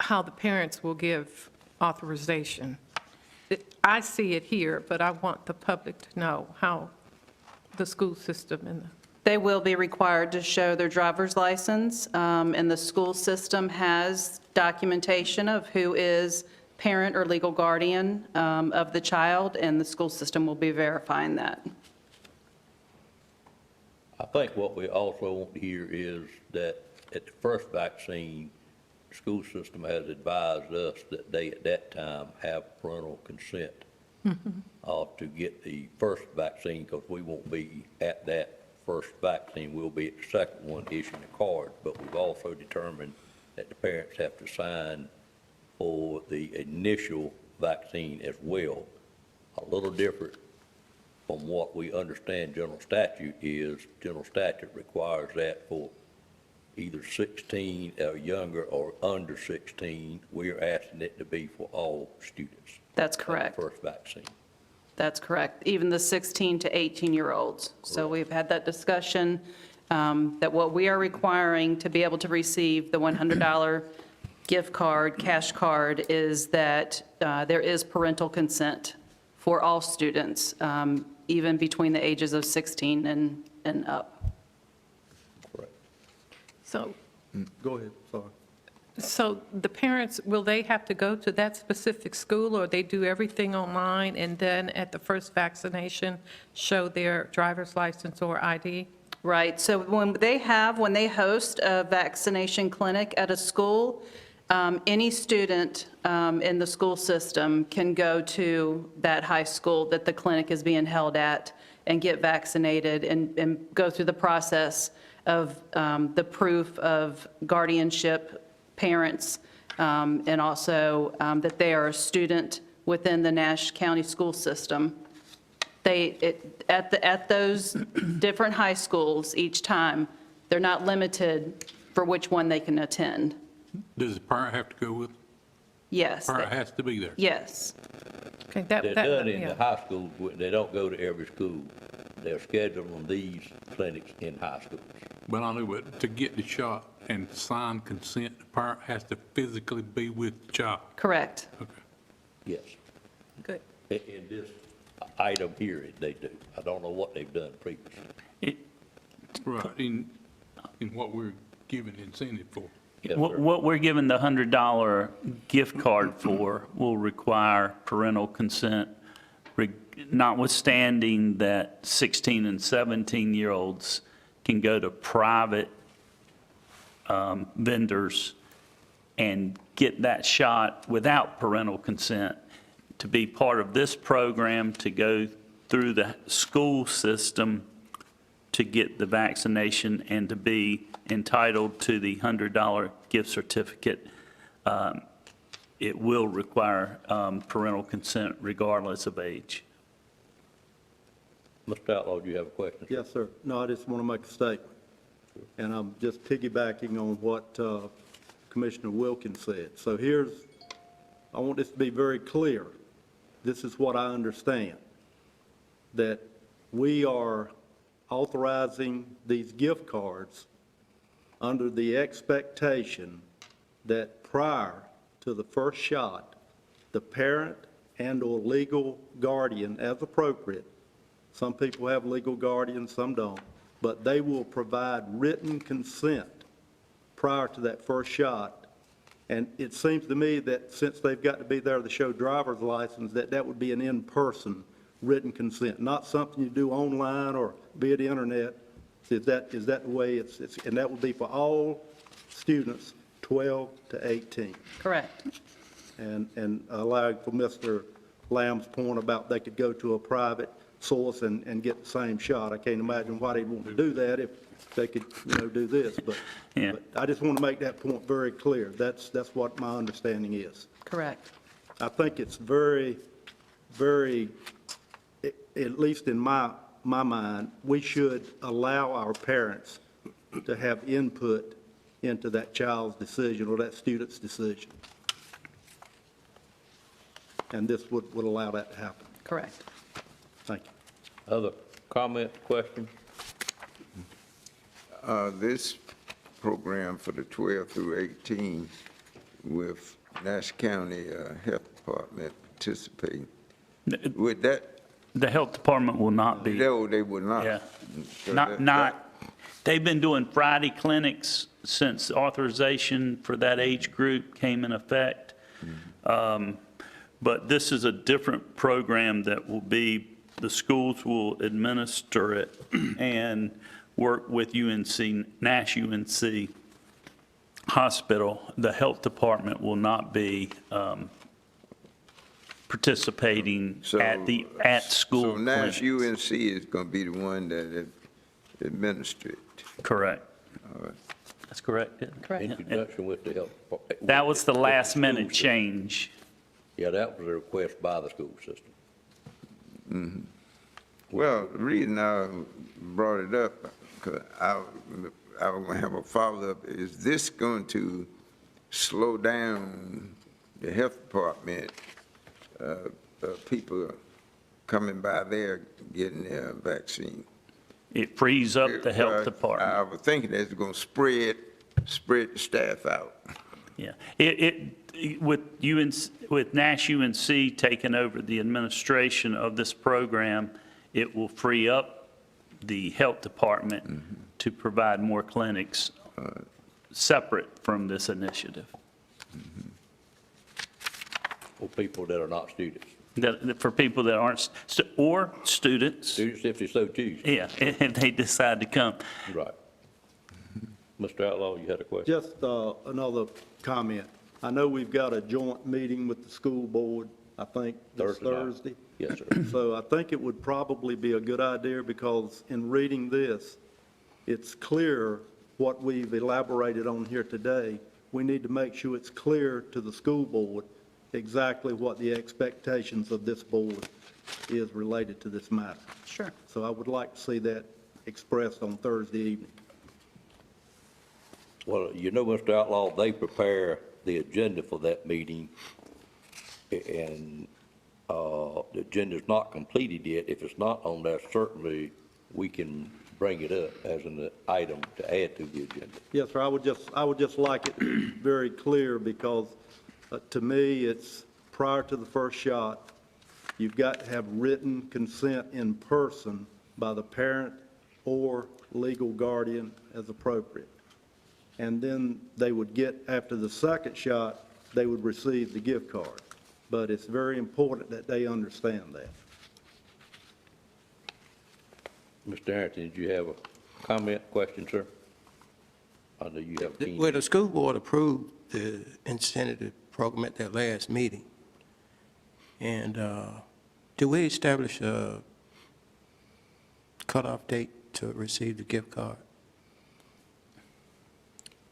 how the parents will give authorization. I see it here, but I want the public to know how the school system and They will be required to show their driver's license, and the school system has documentation of who is parent or legal guardian of the child, and the school system will be verifying that. I think what we also want to hear is that at the first vaccine, the school system has advised us that they, at that time, have parental consent to get the first vaccine, because we won't be at that first vaccine, we'll be at the second one issuing a card, but we've also determined that the parents have to sign for the initial vaccine as well. A little different from what we understand general statute is. General statute requires that for either 16 or younger or under 16. We are asking it to be for all students. That's correct. First vaccine. That's correct, even the 16 to 18-year-olds. So we've had that discussion, that what we are requiring to be able to receive the $100 gift card, cash card, is that there is parental consent for all students, even between the ages of 16 and up. Correct. so, Go ahead, sorry. so the parents, will they have to go to that specific school, or they do everything online and then at the first vaccination show their driver's license or ID? Right, so when they host a vaccination clinic at a school, any student in the school system can go to that high school that the clinic is being held at and get vaccinated and go through the process of the proof of guardianship, parents, and also that they are a student within the Nash County school system. At those different high schools each time, they're not limited for which one they can attend. Does the parent have to go with? Yes. Parent has to be there. Yes. Okay, They're done in yeah. the high schools, they don't go to every school. They're scheduled on these clinics in high schools. But I know, but to get the shot and sign consent, the parent has to physically be with the child. Correct. Okay. Yes. Good. In this item here, they do. I don't know what they've done previously. Right, in what we're giving incentive for. Yes, What sir. what we're giving the $100 gift card for will require parental consent, notwithstanding that 16 and 17-year-olds can go to private vendors and get that shot without parental consent. To be part of this program, to go through the school system to get the vaccination and to be entitled to the $100 gift certificate, it will require parental consent regardless of age. Mr. Outlaw, do you have a question? Yes, sir. No, I just want to make a statement. And I'm just piggybacking on what Commissioner Wilkins said. So I want this to be very clear. This is what I understand, that we are authorizing these gift cards under the expectation that prior to the first shot, the parent and/or legal guardian, as appropriate, some people have legal guardians, some don't, but they will provide written consent prior to that first shot. And it seems to me that since they've got to be there to show driver's license, that would be an in-person written consent, not something you do online or via the internet. Is that the way and that would be for all students 12 to 18? Correct. And allowing for Mr. Lamb's point about they could go to a private source and get the same shot. I can't imagine why they'd want to do that if they could, do this. But I just want to make that point very clear. That's what my understanding is. Correct. I think it's very, very, at least in my mind, we should allow our parents to have input into that child's decision or that student's decision. And this would allow that to happen. Correct. Thank you. Other comments, questions? This program for the 12 through 18 with Nash County Health Department participating. Would that, The health department will not be. no, they would not. Yeah. So They've been doing Friday clinics since authorization for that age group came in effect. But this is a different program that will be, the schools will administer it and work with UNC, Nash UNC Hospital. The health department will not be participating at school So Nash clinics. UNC is going to be the one that administers it. Correct. All right. That's correct. isn't it? Correct. In conjunction with the health. That was the with last school minute system. change. Yeah, that was a request by the school system. Well, the reason I brought it up, because I was going to have a follow-up, is this going to slow down the health department, people coming by there getting their vaccine? It frees up the health department. I was thinking it's going to spread the staff out. Yeah. With Nash UNC taking over the administration of this program, it will free up the health department to provide more clinics separate from this initiative. For people that are not students. For people that aren't, or students, Students, if they so choose. yeah, if they decide to come. Right. Mr. Outlaw, you had a question? Just another comment. I know we've got a joint meeting with the school board, I think this Thursday night. Thursday. Yes, sir. So I think it would probably be a good idea, because in reading this, it's clear what we've elaborated on here today. We need to make sure it's clear to the school board exactly what the expectations of this board is related to this matter. Sure. So I would like to see that expressed on Thursday evening. Well, you know, Mr. Outlaw, they prepare the agenda for that meeting, and the agenda's not completed yet. If it's not on there, certainly we can bring it up as an item to add to the agenda. Yes, sir, I would just like it very clear, because to me, it's prior to the first shot, you've got to have written consent in person by the parent or legal guardian as appropriate. And then they would get, after the second shot, they would receive the gift card. But it's very important that they understand that. Mr. Harrington, did you have a comment, question, sir? I know you have. Well, the school board approved the incentive program at their last meeting. And do we establish a cutoff date to receive the gift card?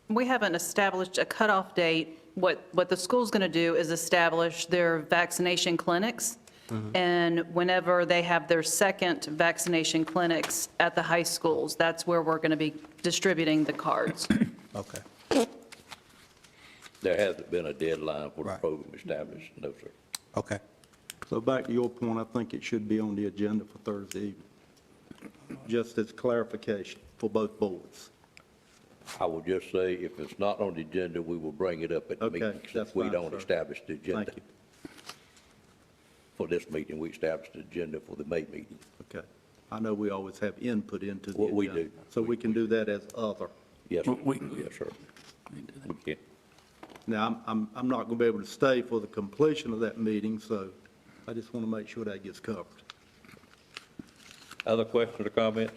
We haven't established a cutoff date. What the school's going to do is establish their vaccination clinics. And whenever they have their second vaccination clinics at the high schools, that's where we're going to be distributing the cards. Okay, There hasn't been a deadline for the Right. program established, no, sir. okay. So back to your point, I think it should be on the agenda for Thursday evening, just as clarification for both boards. I will just say, if it's not on the agenda, we will bring it up at the Okay, meeting. Since that's we fine, don't sir. establish the agenda Thank you. for this meeting, we established the agenda for the May meeting. Okay. I know we always have input into the Well, we agenda. do. So we can do that as other. Yes, sir. We- Yes, sir. We can. Now, I'm not going to be able to stay for the completion of that meeting, so I just want to make sure that gets covered. Other questions or comments?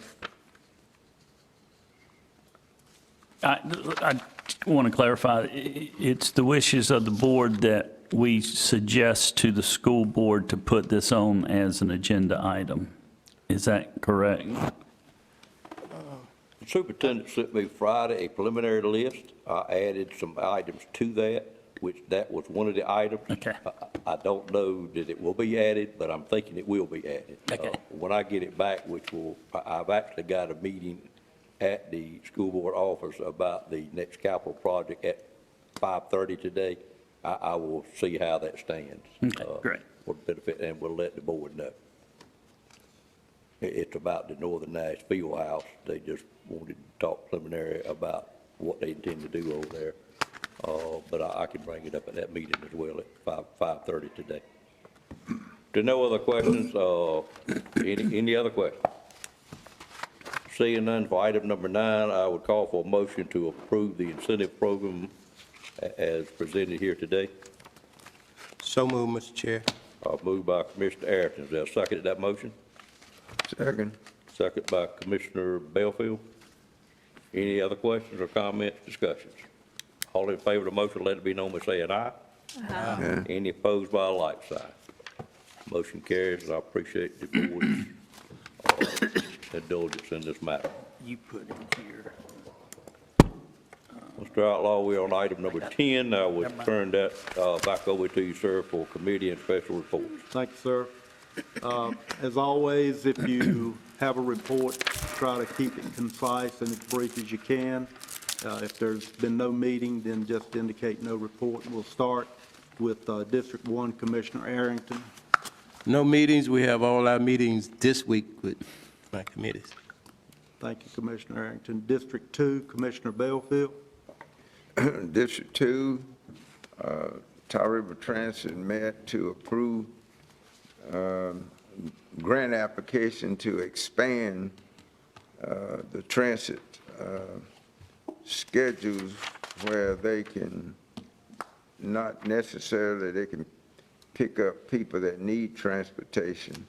I want to clarify, it's the wishes of the board that we suggest to the school board to put this on as an agenda item. Is that correct? The superintendent sent me Friday a preliminary list. I added some items to that, which that was one of the items. Okay. I don't know that it will be added, but I'm thinking it will be added. Okay. When I get it back, I've actually got a meeting at the school board office about the next capital project at 5:30 today. I will see how that stands. Okay, great. For benefit, and we'll let the board know. It's about the Northern Nash Field House. They just wanted to talk preliminary about what they intend to do over there. but I can bring it up at that meeting as well at 5:30 today. There no other questions? Any other questions? Seeing none, for item number 9, I would call for a motion to approve the incentive program as presented here today. So moved, Mr. Chair. Moved by Commissioner Ayrton. Is there a second to that motion? Second. Second by Commissioner Belfield. Any other questions or comments, discussions? All in favor of the motion, let it be known by saying aye. Aye. Any opposed by a like sign? Motion carries, and I appreciate the board's indulgence in this matter. You put it here. Mr. Outlaw, we're on item number 10. I will turn that back over to you, sir, for committee and special reports. Thank you, sir. As always, if you have a report, try to keep it concise and as brief as you can. If there's been no meeting, then just indicate no report. We'll start with District 1, Commissioner Arrington. No meetings. We have all our meetings this week with my committees. Thank you, Commissioner Arrington. District 2, Commissioner Belfield. District 2, Tar River Transit met to approve grant application to expand the transit schedules where they can, not necessarily they can pick up people that need transportation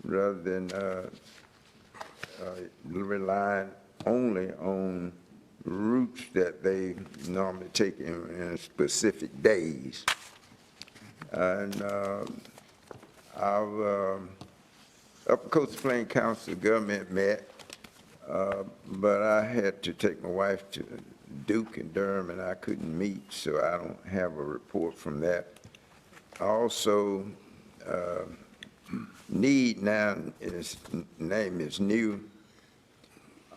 rather than relying only on routes that they normally take in specific days. And our Upper Coast Plain Council of Government met, but I had to take my wife to Duke and Durham, and I couldn't meet, so I don't have a report from that. Also, Need now, his name is New,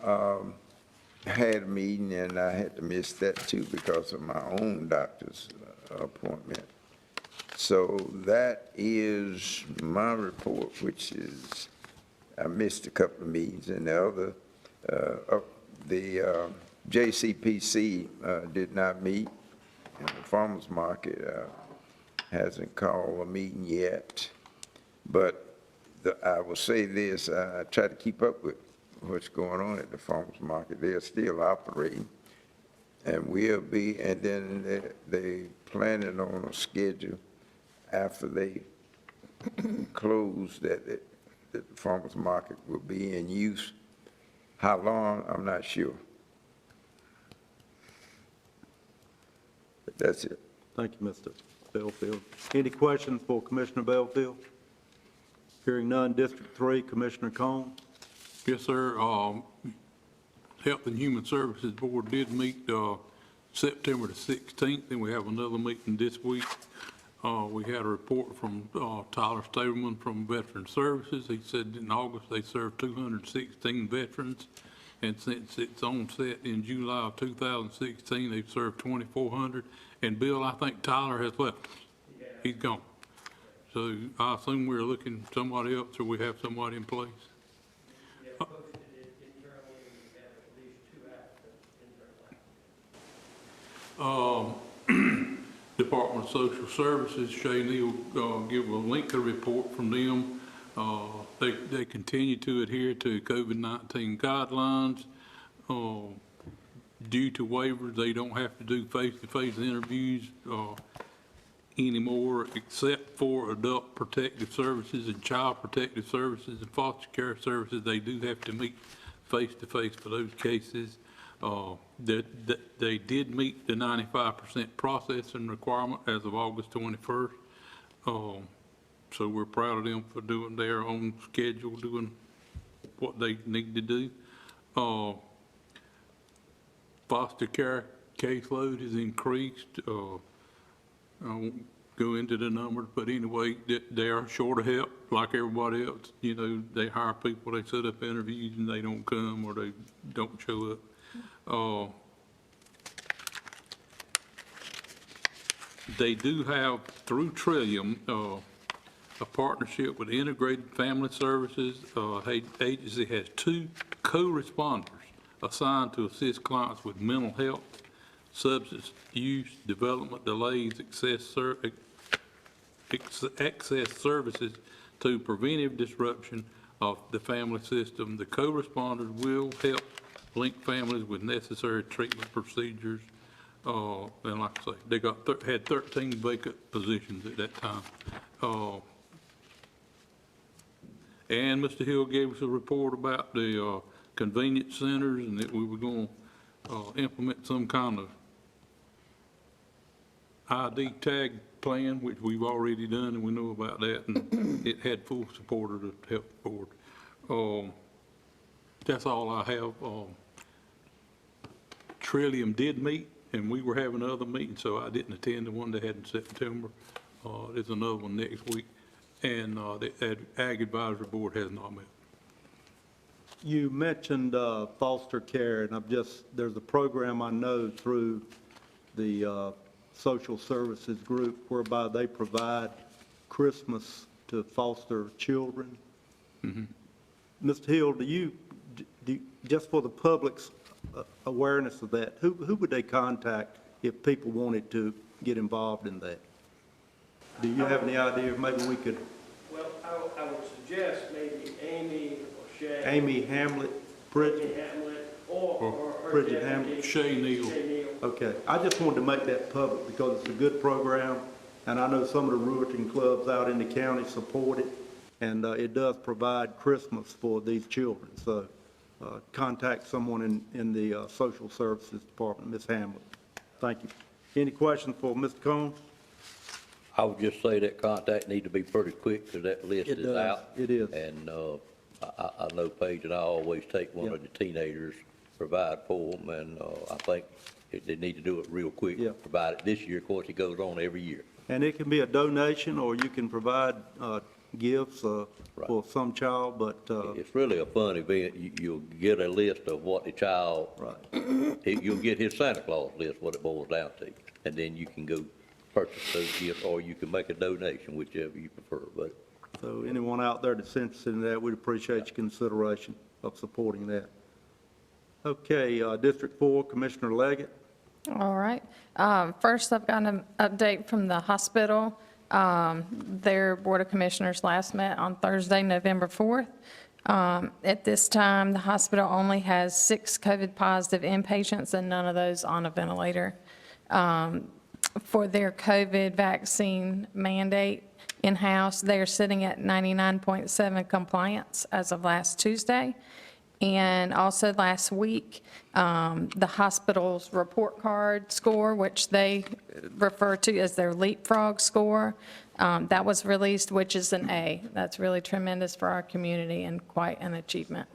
had a meeting, and I had to miss that too because of my own doctor's appointment. So that is my report, which is, I missed a couple of meetings, and the other, the JCPC did not meet, and the farmers market hasn't called a meeting yet. But I will say this, I try to keep up with what's going on at the farmers market. They're still operating, and will be, and then they planning on a schedule after they close that the farmers market will be in use. How long, I'm not sure. But that's it. Thank you, Mr. Belfield. Any questions for Commissioner Belfield? Hearing none, District 3, Commissioner Cone. Yes, sir. Health and Human Services Board did meet September the 16th, and we have another meeting this week. We had a report from Tyler Stableman from Veteran Services. He said in August they served 216 veterans, and since its onset in July of 2016, they've served 2,400. And Bill, I think Tyler has left us. He's gone. So I assume we're looking for somebody else, or we have somebody in place. Department of Social Services, Shay Neal give a lengthy report from them. They continue to adhere to COVID-19 guidelines. Due to waivers, they don't have to do face-to-face interviews anymore, except for adult protective services and child protective services and foster care services. They do have to meet face-to-face for those cases. They did meet the 95% processing requirement as of August 21st. So we're proud of them for doing their own schedule, doing what they need to do. Foster care caseload has increased. I won't go into the numbers, but anyway, they are short of help like everybody else. You know, they hire people, they set up interviews and they don't come or they don't show up. They do have, through Trillium, a partnership with Integrated Family Services. Agency has 2 co-responders assigned to assist clients with mental health. substance use, development delays, access services to preventive disruption of the family system. The co-responders will help link families with necessary treatment procedures. And like I say, they had 13 vacant positions at that time. And Mr. Hill gave us a report about the convenience centers and that we were going to implement some kind of ID tag plan, which we've already done, and we know about that, and it had full support of the health board. That's all I have. Trillium did meet, and we were having other meetings, so I didn't attend the one they had in September. There's another one next week, and the Ag Advisory Board has not met. You mentioned foster care, and there's a program I know through the social services group whereby they provide Christmas to foster children. Mr. Hill, do you, just for the public's awareness of that, who would they contact if people wanted to get involved in that? Do you have any idea? Maybe we could. Well, I would suggest maybe Amy or Shay. Amy Hamlet, Bridget Hamlet, or her Bridget deputy, Hamlet. Shay Neal. Okay, I just wanted to make that public because it's a good program, and I know some of the Ruperton clubs out in the county support it, and it does provide Christmas for these children. So contact someone in the social services department, Ms. Hamlet. Thank you. Any questions for Mr. Combs? I would just say that contact need to be pretty quick because that list It is does. out. It is. And I know Paige and I always take one of the teenagers, provide for them, and I think they need to do it real quick. Yeah. Provide it this year. Of course, it goes on every year. And it can be a donation, or you can provide gifts for some child, but It's really a fun event. You'll get a list of what the child, you'll get his Santa Claus list, what it boils down to. And then you can go purchase those gifts, or you can make a donation, whichever you prefer. But so anyone out there that's interested in that, we'd appreciate your consideration of supporting that. Okay, District 4, Commissioner Leggett. All right. First, I've got an update from the hospital. Their Board of Commissioners last met on Thursday, November 4th. At this time, the hospital only has 6 COVID-positive inpatients and none of those on a ventilator. For their COVID vaccine mandate in-house, they're sitting at 99.7 compliance as of last Tuesday. And also last week, the hospital's report card score, which they refer to as their leapfrog score, that was released, which is an A. That's really tremendous for our community and quite an achievement.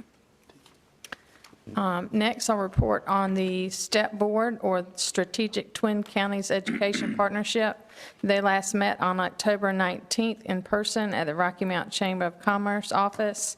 Next, I'll report on the STEP Board, or Strategic Twin Counties Education Partnership. They last met on October 19th in person at the Rocky Mount Chamber of Commerce office.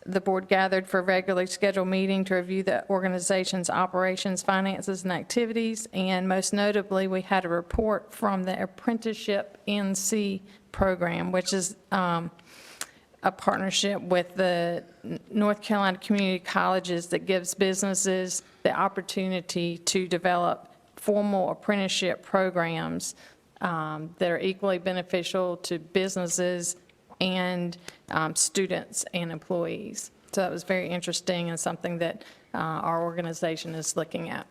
The board gathered for a regularly scheduled meeting to review the organization's operations, finances, and activities, and most notably, we had a report from the Apprenticeship NC program, which is a partnership with the North Carolina Community Colleges that gives businesses the opportunity to develop formal apprenticeship programs that are equally beneficial to businesses and students and employees. So that was very interesting and something that our organization is looking at.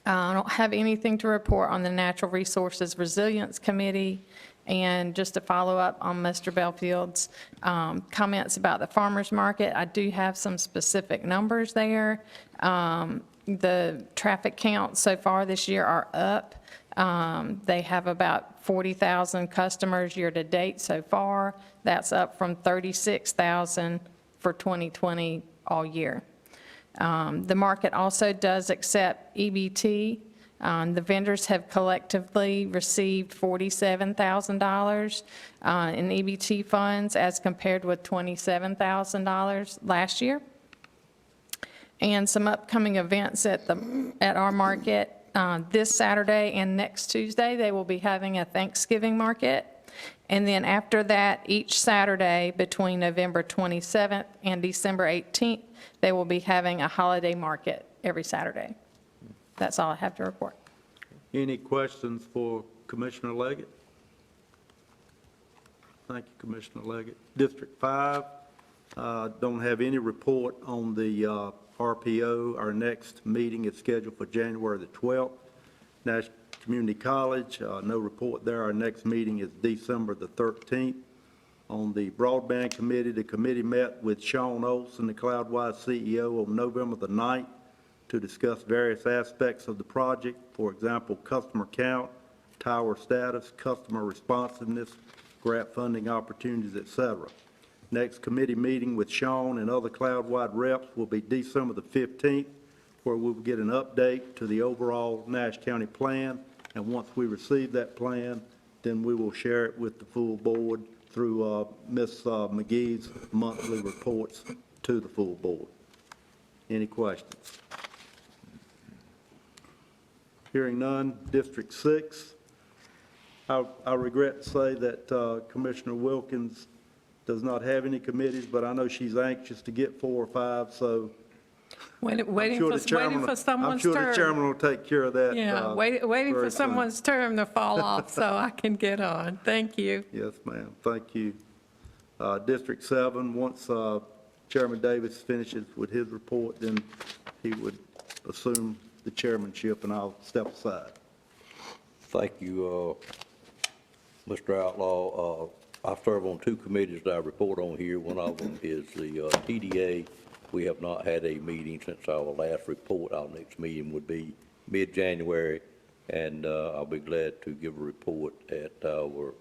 I don't have anything to report on the Natural Resources Resilience Committee. And just to follow up on Mr. Belfield's comments about the farmer's market, I do have some specific numbers there. The traffic counts so far this year are up. They have about 40,000 customers year-to-date so far. That's up from 36,000 for 2020 all year. The market also does accept EBT. The vendors have collectively received $47,000 in EBT funds as compared with $27,000 last year. And some upcoming events at our market. This Saturday and next Tuesday, they will be having a Thanksgiving market. And then after that, each Saturday between November 27th and December 18th, they will be having a holiday market every Saturday. That's all I have to report. Any questions for Commissioner Leggett? Thank you, Commissioner Leggett. District 5, don't have any report on the RPO. Our next meeting is scheduled for January the 12th. Nash Community College, no report there. Our next meeting is December the 13th. On the Broadband Committee, the committee met with Sean Olson, the Cloudwise CEO, on November the 9th to discuss various aspects of the project, for example, customer count, tower status, customer responsiveness, grant funding opportunities, etc. Next committee meeting with Sean and other Cloudwide reps will be December the 15th, where we will get an update to the overall Nash County plan. And once we receive that plan, then we will share it with the full board through Ms. McGee's monthly reports to the full board. Any questions? Hearing none, District 6. I regret to say that Commissioner Wilkins does not have any committees, but I know she's anxious to get 4 or 5, so Waiting I'm for someone's sure turn. the chairman will take care of that. Yeah, waiting for very soon. someone's term to fall off so I can get on. Thank you. Yes, ma'am. Thank you. District 7, once Chairman Davis finishes with his report, then he would assume the chairmanship, and I'll step aside. Thank you, Mr. Outlaw. I serve on 2 committees that I report on here. One of them is the TDA. We have not had a meeting since our last report. Our next meeting would be mid-January, and I'll be glad to give a report at our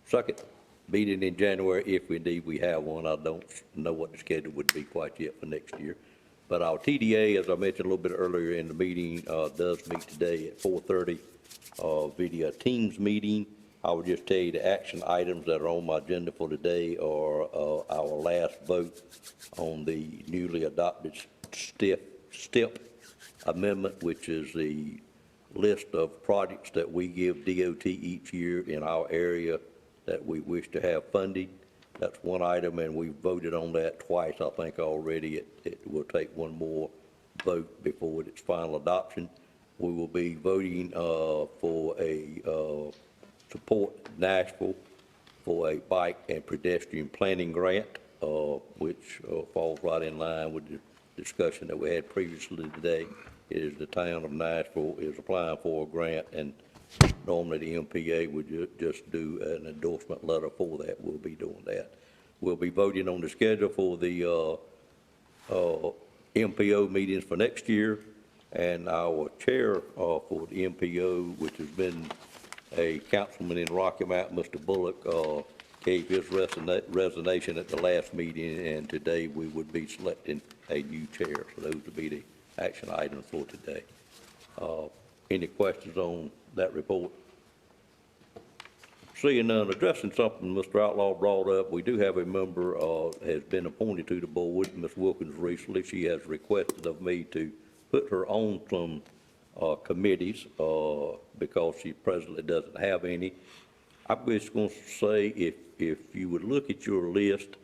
second meeting in January, if indeed we have one. I don't know what the schedule would be quite yet for next year. But our TDA, as I mentioned a little bit earlier in the meeting, does meet today at 4:30 via Teams meeting. I would just tell you the action items that are on my agenda for today are our last vote on the newly adopted STEP amendment, which is the list of projects that we give DOT each year in our area that we wish to have funding. That's one item, and we voted on that twice, I think, already. It will take one more vote before its final adoption. We will be voting for a support Nashville for a bike and pedestrian planning grant, which falls right in line with the discussion that we had previously today. It is the town of Nashville is applying for a grant, and normally the MPA would just do an endorsement letter for that. We'll be doing that. We'll be voting on the schedule for the MPO meetings for next year, and our chair for the MPO, which has been a councilman in Rocky Mount, Mr. Bullock, gave his resignation at the last meeting, and today we would be selecting a new chair. So those would be the action items for today. Any questions on that report? Seeing none, addressing something Mr. Outlaw brought up, we do have a member has been appointed to the board, Ms. Wilkins recently. She has requested of me to put her on some committees because she presently doesn't have any. I'm just going to say if you would look at your list,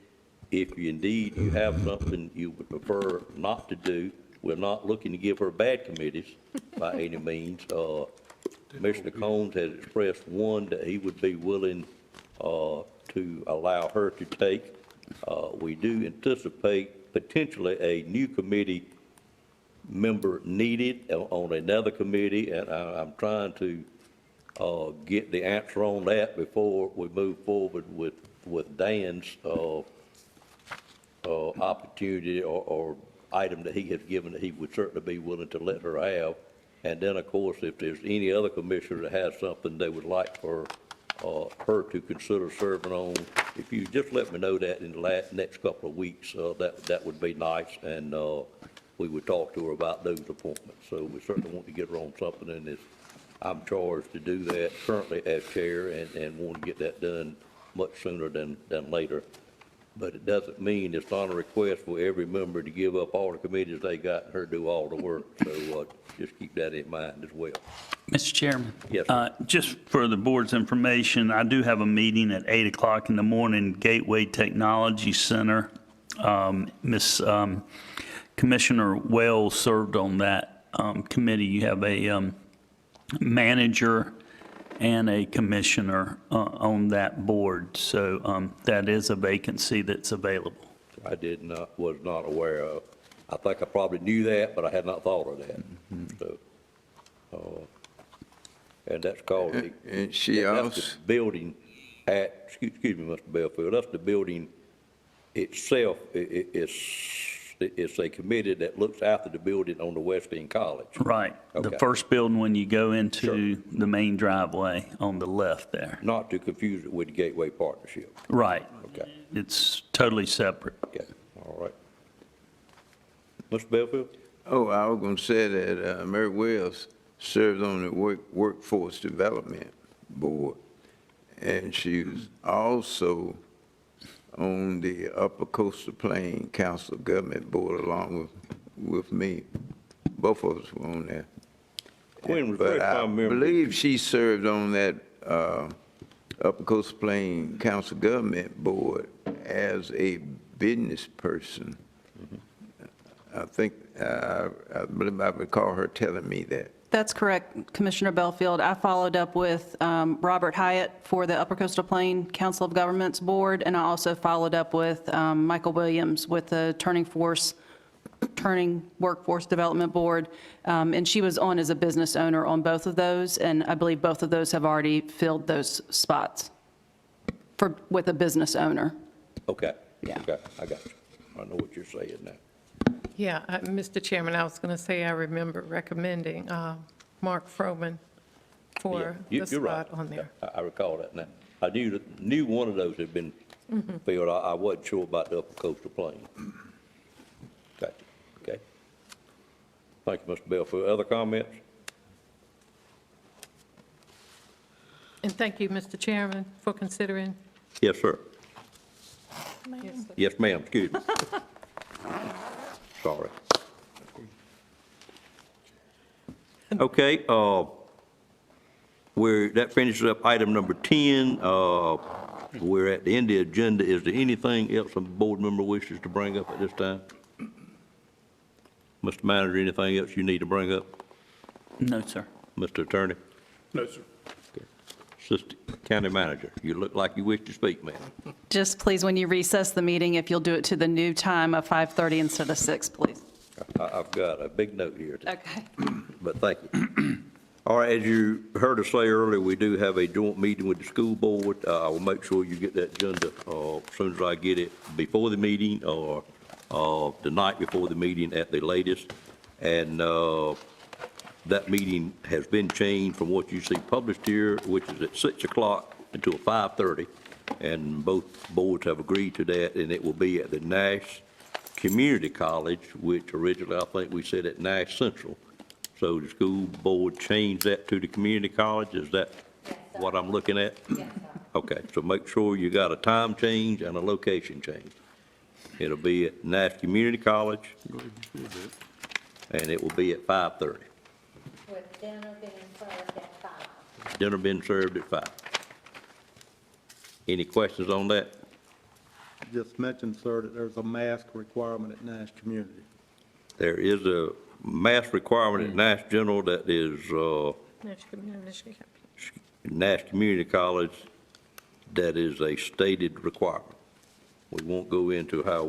if you indeed you have something you would prefer not to do, we're not looking to give her bad committees by any means. Commissioner Combs has expressed one that he would be willing to allow her to take. We do anticipate potentially a new committee member needed on another committee, and I'm trying to get the answer on that before we move forward with Dan's opportunity or item that he has given that he would certainly be willing to let her have. And then, of course, if there's any other commissioner that has something they would like for her to consider serving on, if you just let me know that in the next couple of weeks, that would be nice, and we would talk to her about those appointments. So we certainly want to get her on something, and I'm charged to do that currently as chair, and want to get that done much sooner than later. But it doesn't mean it's not a request for every member to give up all the committees they got and her do all the work. So just keep that in mind as well. Mr. Chairman? Yes, just for the board's information, I do have a meeting at 8 o'clock in the morning, Gateway Technology Center. Commissioner Wells served on that committee, you have a manager and a commissioner on that board. So that is a vacancy that's available. Was not aware of. I think I probably knew that, but I had not thought of that. So, and that's called. And she that's also, the building at, excuse me, Mr. Belfield, that's the building itself. It's a committee that looks after the building on the west end college. Right. The Okay. first building when you go into the main driveway on the left there. Not to confuse it with the Gateway Partnership. Right. Okay, It's totally separate. okay, all right. Mr. Belfield? oh, I was going to say that Mary Wells serves on the Workforce Development Board, and she was also on the Upper Coastal Plain Council of Government Board along with me. Both of us were on there. Quinn, refresh But my I memory. believe she served on that Upper Coastal Plain Council of Government Board as a business person. I think, I believe I recall her telling me that. That's correct, Commissioner Belfield. I followed up with Robert Hyatt for the Upper Coastal Plain Council of Governments Board, and I also followed up with Michael Williams with the Turning Workforce Development Board, and she was on as a business owner on both of those, and I believe both of those have already filled those spots with a business owner. Okay. Yeah. Okay, I got you. I know what you're saying now. Yeah, Mr. Chairman, I was going to say I remember recommending Mark Froman for Yeah, the you're right. spot on there. I recall that now. I knew one of those had been filled. I wasn't sure about the Upper Coastal Plain. Got you. Okay. Thank you, Mr. Belfield. Other comments? And thank you, Mr. Chairman, for considering. Yes, sir. Yes, sir. Yes, ma'am. Excuse me. Sorry. Okay, that finishes up item number 10. We're at the end of the agenda. Is there anything else a board member wishes to bring up at this time? Mr. Manager, anything else you need to bring up? No, sir. Mr. Attorney? No, sir. Assistant County Manager, you look like you wish to speak, ma'am. Just please, when you recess the meeting, if you'll do it to the new time of 5:30 instead of 6, please. I've got a big note here, Okay. but thank you. All right, as you heard us say earlier, we do have a joint meeting with the school board. I will make sure you get that agenda as soon as I get it before the meeting or the night before the meeting at the latest. And that meeting has been changed from what you see published here, which is at 6 o'clock until 5:30. And both boards have agreed to that, and it will be at the Nash Community College, which originally I think we said at Nash Central. So the school board changed that to the community college. Is that what I'm looking at? Yes, sir. Okay, so make sure you got a time change and a location change. It'll be at Nash Community College, and it will be at 5:30. With dinner being served at 5. Dinner being served at 5. Any questions on that? Just mentioned, sir, that there's a mask requirement at Nash Community. There is a mask requirement at Nash General that is Nash Community College that is a stated requirement. We won't go into how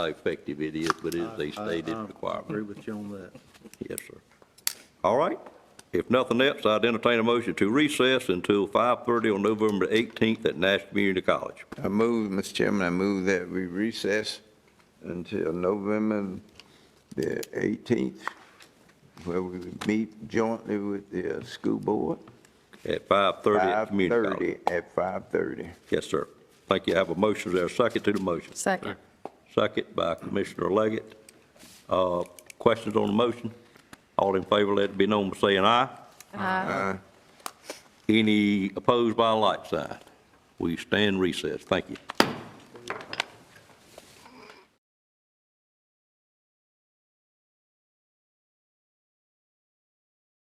effective it is, but it is a stated I requirement. agree with you on that. Yes, sir. All right. If nothing else, I'd entertain a motion to recess until 5:30 on November 18th at Nash Community College. I move, Mr. Chairman, I move that we recess until November the 18th, where we would meet jointly with the school board. At 5:30 at Community College. 5:30 at 5:30. Yes, sir. Thank you. I have a motion. Is there a second to the motion? Second. Second by Commissioner Leggett. Questions on the motion? All in favor, let it be known by saying aye. Aye. Any opposed by a like sign? We stand recessed. Thank you.